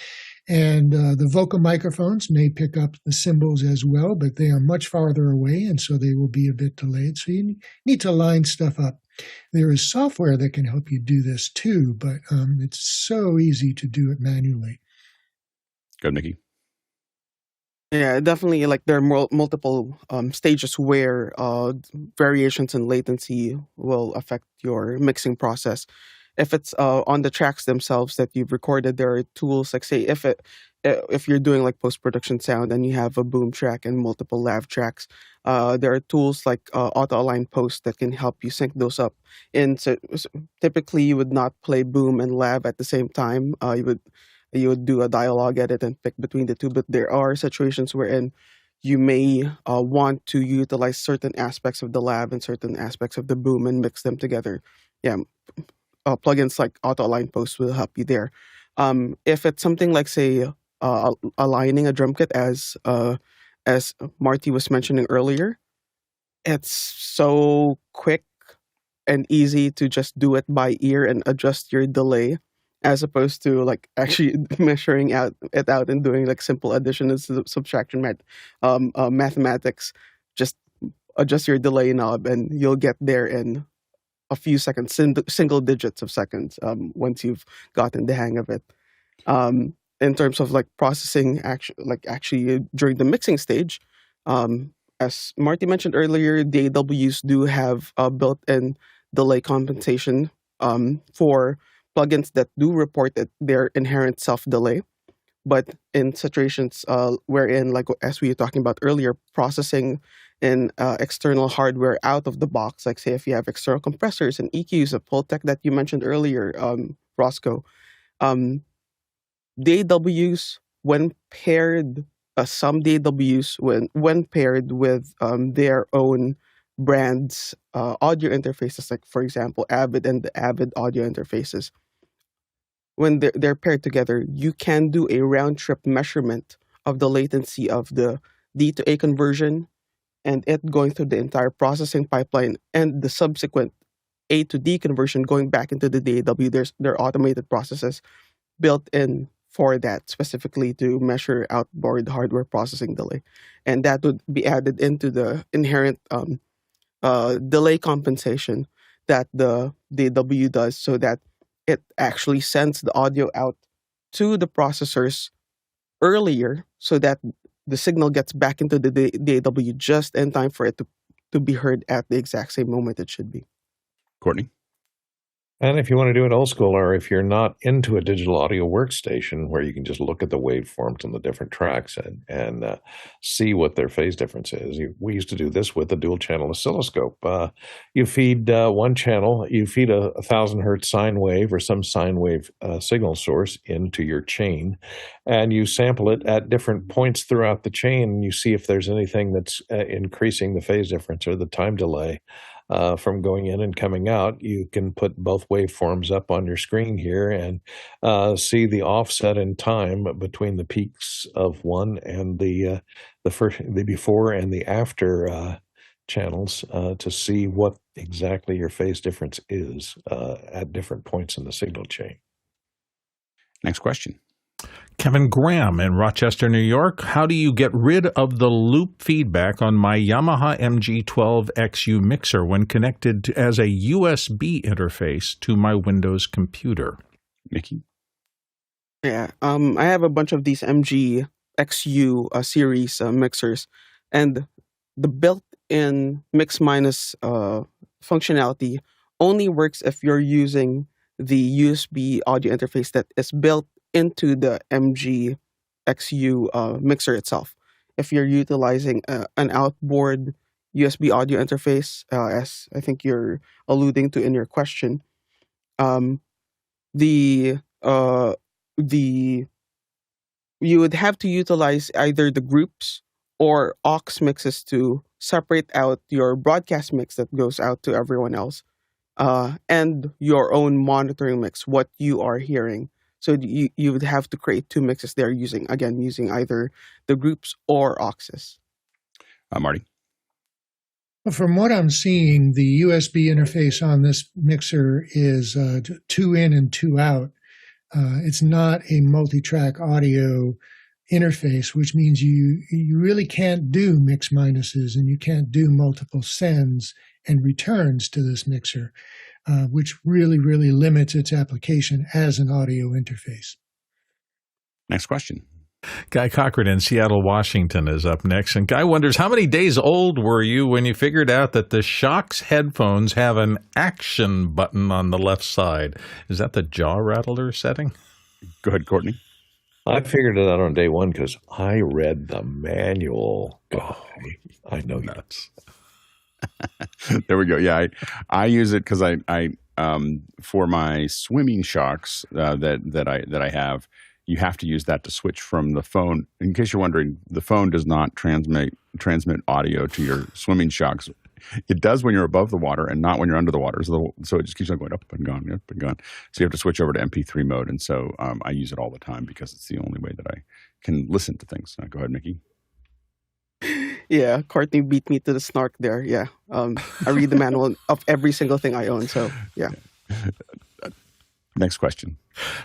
Speaker 4: and the vocal microphones may pick up the cymbals as well, but they are much farther away, and so they will be a bit delayed. So you need to line stuff up. There is software that can help you do this too, but it's so easy to do it manually.
Speaker 1: Go, Nikki.
Speaker 3: Yeah, definitely. Like there are multiple stages where variations in latency will affect your mixing process. If it's on the tracks themselves that you've recorded, there are tools like, say, if you're doing like post-production sound and you have a boom track and multiple lav tracks, there are tools like auto-align post that can help you sync those up. And so typically you would not play boom and lav at the same time. You would do a dialogue edit and pick between the two, but there are situations wherein you may want to utilize certain aspects of the lav and certain aspects of the boom and mix them together. Yeah, plugins like auto-align post will help you there. If it's something like, say, aligning a drum kit, as Marty was mentioning earlier, it's so quick and easy to just do it by ear and adjust your delay, as opposed to like actually measuring it out and doing like simple addition and subtraction mathematics. Just adjust your delay knob and you'll get there in a few seconds, single digits of seconds, once you've gotten the hang of it. In terms of like processing, actually during the mixing stage, as Marty mentioned earlier, the DAWs do have built-in delay compensation for plugins that do report their inherent self-delay. But in situations wherein, like as we were talking about earlier, processing in external hardware out of the box, like say if you have external compressors and EQs, a Pultec that you mentioned earlier, Roscoe, DAWs, when paired, some DAWs, when paired with their own brands audio interfaces, like for example Avid and the Avid audio interfaces, when they're paired together, you can do a round trip measurement of the latency of the D to A conversion and it going through the entire processing pipeline and the subsequent A to D conversion going back into the DAW. There are automated processes built in for that, specifically to measure outboard hardware processing delay. And that would be added into the inherent delay compensation that the DAW does, so that it actually sends the audio out to the processors earlier so that the signal gets back into the DAW just in time for it to be heard at the exact same moment it should be.
Speaker 1: Courtney?
Speaker 5: And if you want to do it old school, or if you're not into a digital audio workstation where you can just look at the waveforms on the different tracks and see what their phase difference is, we used to do this with a dual channel oscilloscope. You feed one channel, you feed a 1,000 hertz sine wave or some sine wave signal source into your chain, and you sample it at different points throughout the chain, and you see if there's anything that's increasing the phase difference or the time delay from going in and coming out. You can put both waveforms up on your screen here and see the offset in time between the peaks of one and the before and the after channels to see what exactly your phase difference is at different points in the signal chain.
Speaker 1: Next question.
Speaker 2: Kevin Graham in Rochester, New York. How do you get rid of the loop feedback on my Yahama MG12XU mixer when connected as a USB interface to my Windows computer?
Speaker 1: Nikki?
Speaker 3: Yeah, I have a bunch of these MG XU series mixers, and the built-in mix minus functionality only works if you're using the USB audio interface that is built into the MG mixer itself. If you're utilizing an outboard USB audio interface, as I think you're alluding to in your question, um, the the you would have to utilize either the groups or aux mixes to separate out your broadcast mix that goes out to everyone else, and your own monitoring mix, what you are hearing. So you would have to create two mixes there using either the groups or auxes.
Speaker 1: Marty?
Speaker 4: From what I'm seeing, the USB interface on this mixer is 2 in and 2 out. It's not a multi-track audio interface, which means you really can't do mix minuses and you can't do multiple sends and returns to this mixer, which really, really limits its application as an audio interface.
Speaker 1: Next question.
Speaker 2: Guy Cochran in Seattle, Washington is up next. And Guy wonders, how many days old were you when you figured out that the Shokz headphones have an action button on the left side? Is that the jaw rattler setting?
Speaker 1: Go ahead, Courtney.
Speaker 5: I figured it out on day one because I read the manual. I know
Speaker 2: nuts.
Speaker 1: There we go. Yeah, I use it because I for my swimming Shokz that I have. You have to use that to switch from the phone. In case you're wondering, the phone does not transmit audio to your swimming Shokz. It does when you're above the water and not when you're under the water. So it just keeps on going up and gone, up and gone. So you have to switch over to MP3 mode. And so I use it all the time because it's the only way that I can listen to things. Go ahead, Mickey.
Speaker 3: Yeah, Courtney beat me to the snark there. Yeah, I read the manual of every single thing I own. So yeah.
Speaker 1: Next question.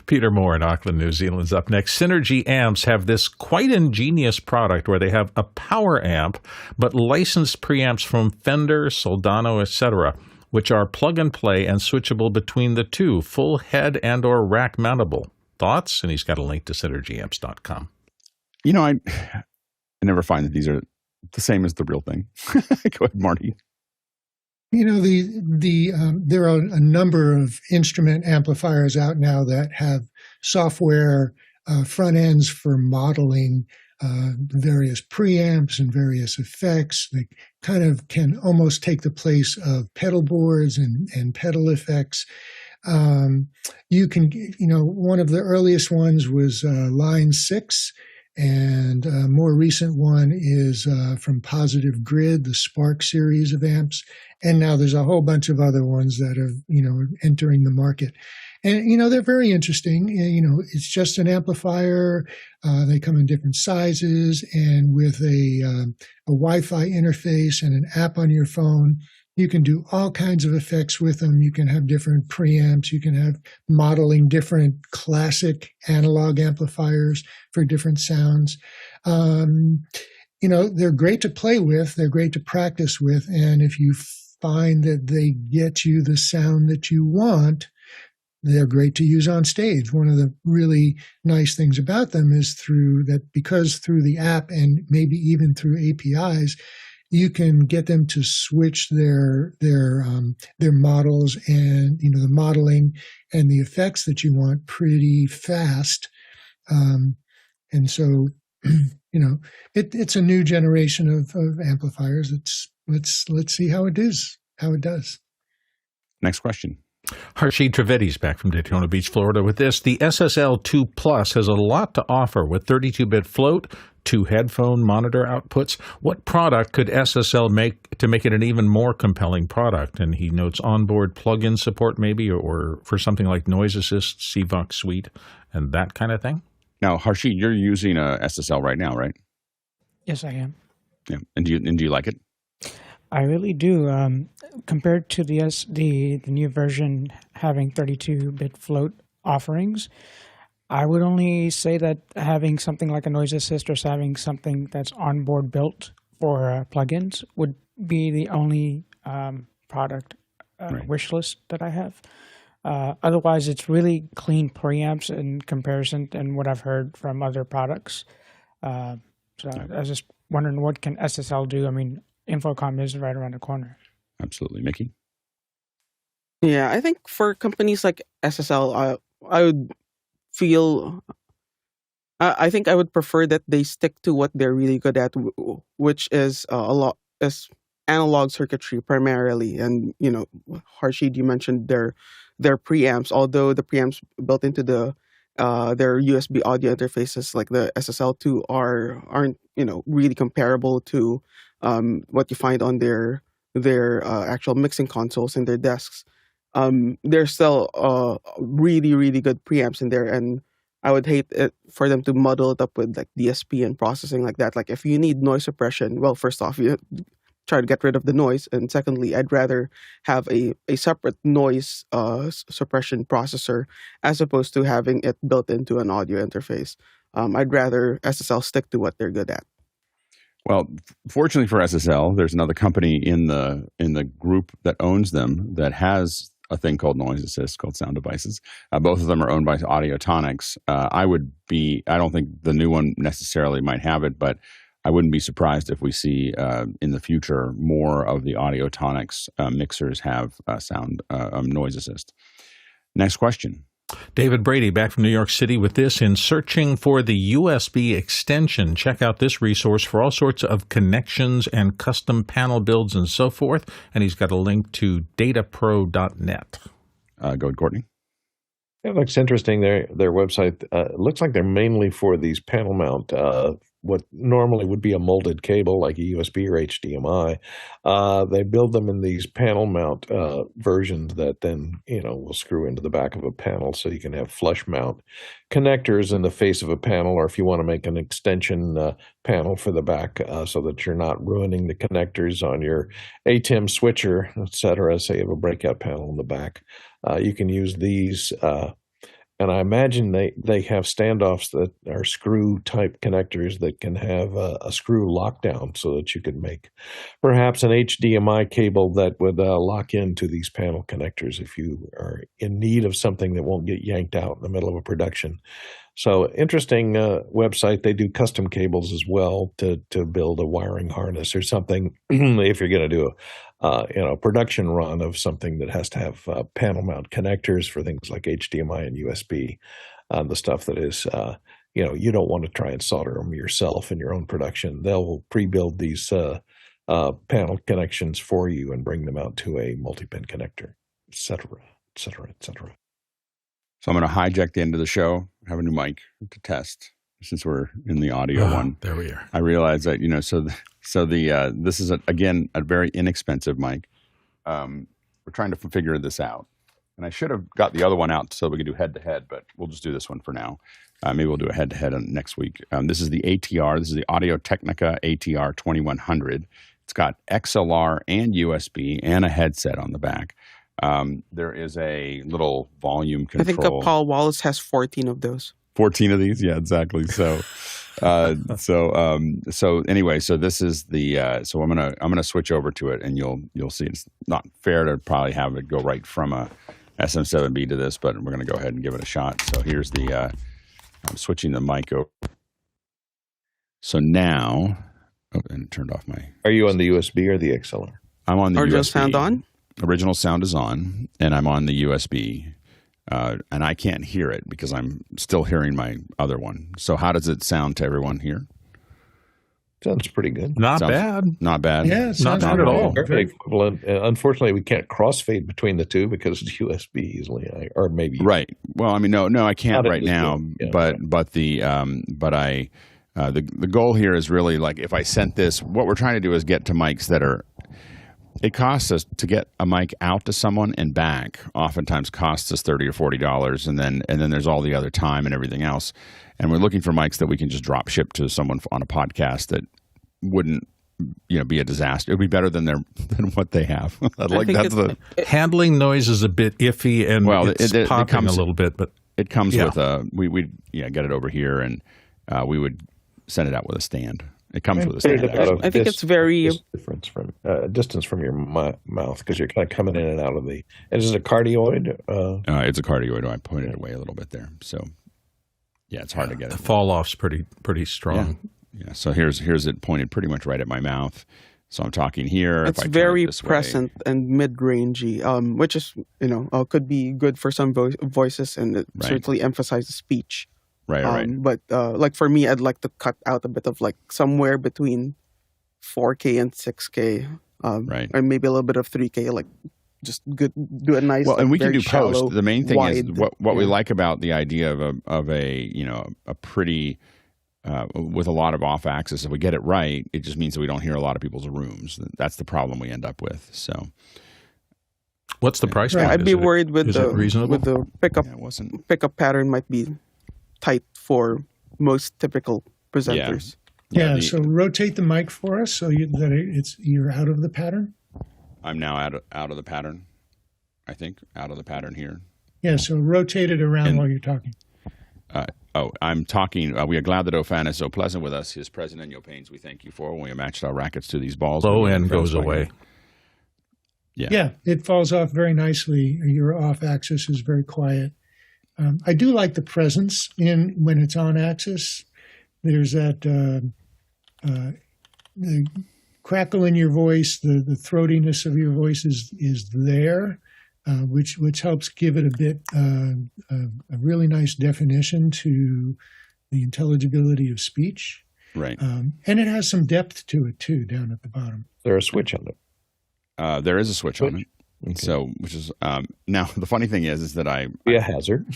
Speaker 2: Peter Moore in Auckland, New Zealand is up next. Synergy amps have this quite ingenious product where they have a power amp, but licensed preamps from Fender, Soldano, etc., which are plug and play and switchable between the two, full head and or rack mountable. Thoughts? And he's got a link to synergyamps.com.
Speaker 1: You know, I never find that these are the same as the real thing. Go ahead, Marty.
Speaker 4: You know, there are a number of instrument amplifiers out now that have software front ends for modeling various preamps and various effects. They kind of can almost take the place of pedal boards and pedal effects. You can, one of the earliest ones was Line 6. And a more recent one is from Positive Grid, the Spark series of amps. And now there's a whole bunch of other ones that are, entering the market. And, they're very interesting. It's just an amplifier. They come in different sizes and with a Wi-Fi interface and an app on your phone. You can do all kinds of effects with them. You can have different preamps. You can have modeling different classic analog amplifiers for different sounds. They're great to play with. They're great to practice with. And if you find that they get you the sound that you want, they're great to use on stage. One of the really nice things about them is because through the app and maybe even through APIs, you can get them to switch their models and the modeling and the effects that you want pretty fast, and so it's a new generation of amplifiers. Let's see how it does.
Speaker 1: Next question.
Speaker 2: Harshid Trivedi's back from Daytona Beach, Florida with this. The SSL2 Plus has a lot to offer with 32-bit float, 2 headphone monitor outputs. What product could SSL make to make it an even more compelling product? And he notes onboard plug-in support maybe, or for something like Noise Assist, Cvox Suite, and that kind of thing?
Speaker 1: Now, Harshid, you're using a SSL right now, right?
Speaker 7: Yes, I am.
Speaker 1: Yeah. And do you like it?
Speaker 7: I really do. Compared to the new version having 32-bit float offerings, I would only say that having something like a Noise Assist or having something that's onboard built for plugins would be the only product wish list that I have. Otherwise, it's really clean preamps in comparison and what I've heard from other products. So I was just wondering, what can SSL do? I mean, Infocom is right around the corner.
Speaker 1: Absolutely. Mickey?
Speaker 3: Yeah, I think for companies like SSL, I would feel. I think I would prefer that they stick to what they're really good at, which is a lot is analog circuitry primarily. And Harshid, you mentioned their preamps. Although the preamps built into their USB audio interfaces, like the SSL2, aren't really comparable to what you find on their actual mixing consoles in their desks. There's still really, really good preamps in there, and I would hate it for them to muddle it up with like DSP and processing like that. Like if you need noise suppression, well, first off, you try to get rid of the noise, and secondly, I'd rather have a separate noise suppression processor as opposed to having it built into an audio interface. I'd rather SSL stick to what they're good at.
Speaker 1: Well, fortunately for SSL, there's another company in the group that owns them that has a thing called Noise Assist, called Sound Devices. Both of them are owned by Audiotonics. I don't think the new one necessarily might have it, but I wouldn't be surprised if we see in the future more of the Audiotonics mixers have sound Noise Assist. Next question.
Speaker 2: David Brady back from New York City with this. In searching for the USB extension, check out this resource for all sorts of connections and custom panel builds and so forth. And he's got a link to datapro.net.
Speaker 1: Go ahead, Courtney.
Speaker 5: It looks interesting. Their website looks like they're mainly for these panel mount, what normally would be a molded cable like a USB or HDMI. They build them in these panel mount versions that then will screw into the back of a panel, so you can have flush mount connectors in the face of a panel, or if you want to make an extension panel for the back so that you're not ruining the connectors on your ATEM switcher, etc. Say you have a breakout panel in the back. You can use these, and I imagine they have standoffs that are screw-type connectors that can have a screw lockdown so that you could make perhaps an HDMI cable that would lock into these panel connectors if you are in need of something that won't get yanked out in the middle of a production. So interesting website. They do custom cables as well to build a wiring harness or something if you're going to do a production run of something that has to have panel mount connectors for things like HDMI and USB. The stuff that is, you don't want to try and solder them yourself in your own production. They'll pre-build these panel connections for you and bring them out to a multi-pin connector, et cetera, et cetera, et cetera.
Speaker 1: So I'm going to hijack the end of the show, have a new mic to test since we're in the audio one.
Speaker 2: There we are.
Speaker 1: I realize that, this is, again, a very inexpensive mic. We're trying to figure this out. And I should have got the other one out so we could do head-to-head, but we'll just do this one for now. Maybe we'll do a head-to-head next week. This is the ATR. This is the Audio-Technica ATR 2100. It's got XLR and USB and a headset on the back. There is a little volume control.
Speaker 3: I think Paul Wallace has 14 of those.
Speaker 1: 14 of these, yeah, exactly. So, anyway, so this is the. So I'm gonna switch over to it, and you'll see. It's not fair to probably have it go right from a SM7B to this, but we're gonna go ahead and give it a shot. So here's the. I'm switching the mic over. So now, and it turned off my.
Speaker 5: Are you on the USB or the XLR?
Speaker 1: I'm on the
Speaker 3: Original
Speaker 1: USB.
Speaker 3: Sound on?
Speaker 1: Original sound is on, and I'm on the USB. And I can't hear it because I'm still hearing my other one. So how does it sound to everyone here?
Speaker 5: Sounds pretty good.
Speaker 2: Not bad.
Speaker 1: Not bad.
Speaker 4: Yeah,
Speaker 2: Not bad at all.
Speaker 5: Very equivalent. Unfortunately, we can't crossfade between the two because it's USB easily, or maybe
Speaker 1: Right. Well, I mean, no, I can't right now.
Speaker 5: Yeah,
Speaker 1: but the goal here is really like if I sent this, what we're trying to do is get to mics that are. It costs us to get a mic out to someone and back. Oftentimes costs us $30 or $40, and then there's all the other time and everything else. And we're looking for mics that we can just drop ship to someone on a podcast that wouldn't, be a disaster. It'd be better than what they have.
Speaker 2: Handling noise is a bit iffy, and it's popping a little bit, but
Speaker 1: it comes with we get it over here, and we would send it out with a stand. It comes with a stand.
Speaker 3: I think it's very
Speaker 5: difference from distance from your mouth because you're kind of coming in and out of the. Is it a cardioid?
Speaker 1: It's a cardioid. I pointed it away a little bit there. So, Yeah, it's hard to get
Speaker 2: The
Speaker 1: it.
Speaker 2: fall off's pretty strong.
Speaker 1: Yeah. So here's it pointed pretty much right at my mouth. So I'm talking here.
Speaker 3: It's
Speaker 1: if I turn
Speaker 3: very
Speaker 1: it this way-
Speaker 3: present and mid-rangey, which is could be good for some voices, and it
Speaker 1: Right.
Speaker 3: certainly emphasizes speech.
Speaker 1: Right.
Speaker 3: But like for me, I'd like to cut out a bit of like somewhere between 4K and 6K,
Speaker 1: Right.
Speaker 3: or maybe a little bit of 3K. Like just do a nice.
Speaker 1: Well,
Speaker 3: like,
Speaker 1: and we can
Speaker 3: very
Speaker 1: do post.
Speaker 3: shallow,
Speaker 1: The main thing is
Speaker 3: wide,
Speaker 1: what we
Speaker 3: yeah.
Speaker 1: like about the idea of a pretty with a lot of off axis. If we get it right, it just means that we don't hear a lot of people's rooms. That's the problem we end up with. So
Speaker 2: What's the price
Speaker 3: Yeah,
Speaker 2: point?
Speaker 3: I'd be worried with
Speaker 2: is it reasonable?
Speaker 3: with the pickup
Speaker 1: yeah, it wasn't.
Speaker 3: pickup pattern might be tight for most typical presenters.
Speaker 4: Yeah,
Speaker 1: the-
Speaker 4: so rotate the mic for us so you're out of the pattern.
Speaker 1: I'm now out of the pattern. I think out of the pattern here.
Speaker 4: Yeah, so rotate it around
Speaker 1: And-
Speaker 4: while you're talking.
Speaker 1: I'm talking. We are glad that Ofan is so pleasant with us. His president, Yo Pains, we thank you for when we matched our rackets to these balls.
Speaker 2: Low
Speaker 1: We
Speaker 2: end
Speaker 1: were
Speaker 2: goes
Speaker 1: friends by
Speaker 2: away.
Speaker 1: now. Yeah.
Speaker 4: Yeah, it falls off very nicely. Your off axis is very quiet. I do like the presence in when it's on axis. There's that the crackle in your voice, the throatiness of your voice is there, which helps give it a bit a really nice definition to the intelligibility of speech.
Speaker 1: Right.
Speaker 4: And it has some depth to it too, down at the bottom.
Speaker 5: There's a switch on it.
Speaker 1: There is a switch on it.
Speaker 5: Okay.
Speaker 1: So, which is now the funny thing is that I
Speaker 5: Be a hazard.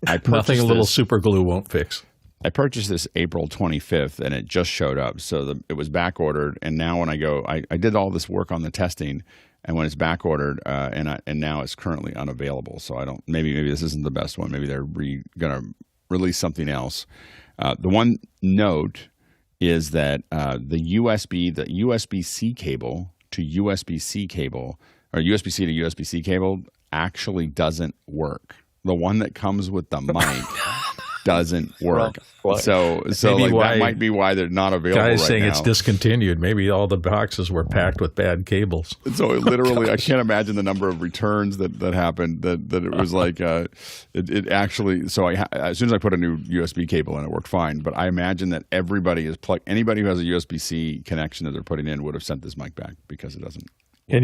Speaker 1: purchased
Speaker 2: Nothing a little
Speaker 1: this-
Speaker 2: super glue won't fix.
Speaker 1: I purchased this April 25th, and it just showed up. So it was back ordered, and now when I go, I did all this work on the testing, and when it's back ordered, and now it's currently unavailable. So I don't. Maybe this isn't the best one. Maybe they're going to release something else. The one note is that the USB-C cable to USB-C cable, or USB-C to USB-C cable, actually doesn't work. The one that comes with the mic doesn't work.
Speaker 5: Well,
Speaker 1: So
Speaker 2: Maybe
Speaker 1: like
Speaker 2: why-
Speaker 1: that might be why they're not available
Speaker 2: Guys
Speaker 1: right
Speaker 2: saying
Speaker 1: now.
Speaker 2: it's discontinued. Maybe all the boxes were packed with bad cables.
Speaker 1: So it literally, I can't imagine the number of returns that happened. That it was like it actually. So as soon as I put a new USB cable in, it worked fine. But I imagine that everybody is anybody who has a USB-C connection that they're putting in would have sent this mic back because it doesn't.
Speaker 5: Can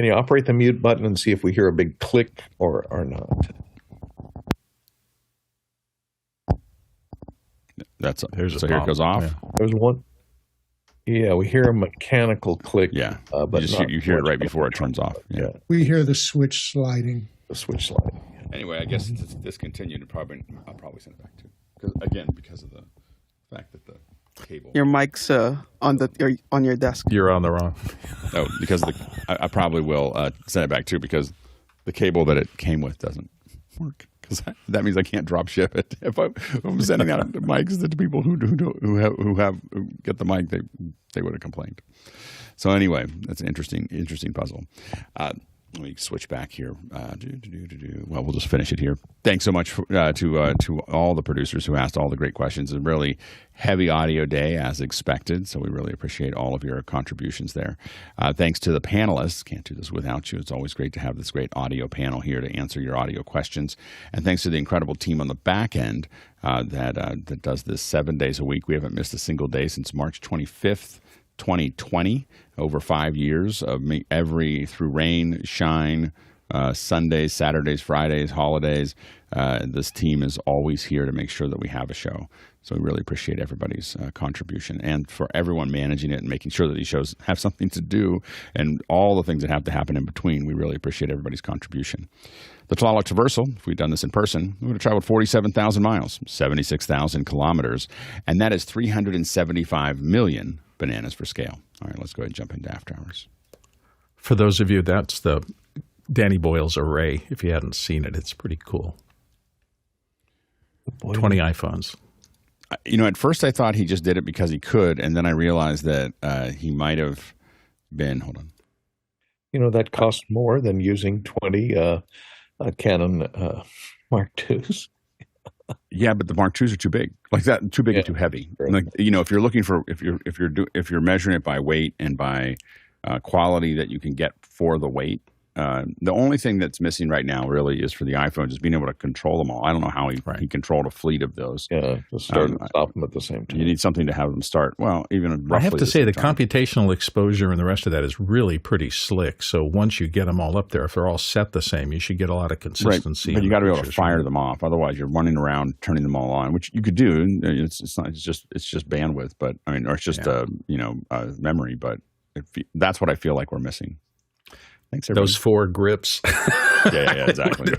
Speaker 5: you operate the mute button and see if we hear a big click or not?
Speaker 2: There's a
Speaker 1: so here it
Speaker 2: pop.
Speaker 1: goes off.
Speaker 2: Yeah.
Speaker 5: There's one. Yeah, we hear a mechanical click.
Speaker 1: Yeah,
Speaker 5: but
Speaker 1: you hear it right before it turns off. Yeah.
Speaker 4: We hear the switch sliding.
Speaker 5: The switch slide.
Speaker 1: Anyway, I guess it's discontinued. I'll probably send it back too. Because of the fact that the cable.
Speaker 3: Your mic's on your desk.
Speaker 2: You're on the wrong.
Speaker 1: Oh, because I probably will send it back too because the cable that it came with doesn't work. Because that means I can't drop ship it. If I'm sending out mics to people who get the mic, they would have complained. So anyway, that's an interesting puzzle. Let me switch back here. Well, we'll just finish it here. Thanks so much to all the producers who asked all the great questions. It's a really heavy audio day as expected, so we really appreciate all of your contributions there. Thanks to the panelists. Can't do this without you. It's always great to have this great audio panel here to answer your audio questions. And thanks to the incredible team on the back end that does this 7 days a week. We haven't missed a single day since March 25th. 2020, over 5 years of me through rain, shine, Sundays, Saturdays, Fridays, holidays. This team is always here to make sure that we have a show. So we really appreciate everybody's contribution and for everyone managing it and making sure that these shows have something to do and all the things that have to happen in between. We really appreciate everybody's contribution. The Tlaloc Traversal, if we'd done this in person, we would have traveled 47,000 miles, 76,000 kilometers, and that is 375 million bananas for scale. All right, let's go ahead and jump into after hours.
Speaker 2: For those of you, that's the Danny Boyle's array. If you hadn't seen it, it's pretty cool. 20 iPhones.
Speaker 1: At first I thought he just did it because he could, and then I realized that he might have been, hold on.
Speaker 5: That costs more than using 20 Canon Mark IIs.
Speaker 1: Yeah, but the Mark IIs are too big, like that, too big and too heavy.
Speaker 5: Right.
Speaker 1: Like if you're looking for if you're measuring it by weight and by quality that you can get for the weight, The only thing that's missing right now really is for the iPhone, just being able to control them all. I don't know how he controlled a fleet of those.
Speaker 5: Yeah, just start and stop them at the same time.
Speaker 1: You need something to have them start. Well, even roughly
Speaker 2: I have to say the
Speaker 1: time.
Speaker 2: computational exposure and the rest of that is really pretty slick. So once you get them all up there, if they're all set the same, you should get a lot of consistency.
Speaker 1: Right. But you got to be able to fire them off. Otherwise, you're running around turning them all on, which you could do. It's not. It's just bandwidth, but I mean, or it's just memory. But that's what I feel like we're missing. Thanks, everybody.
Speaker 2: Those 4 grips.
Speaker 1: Yeah, exactly.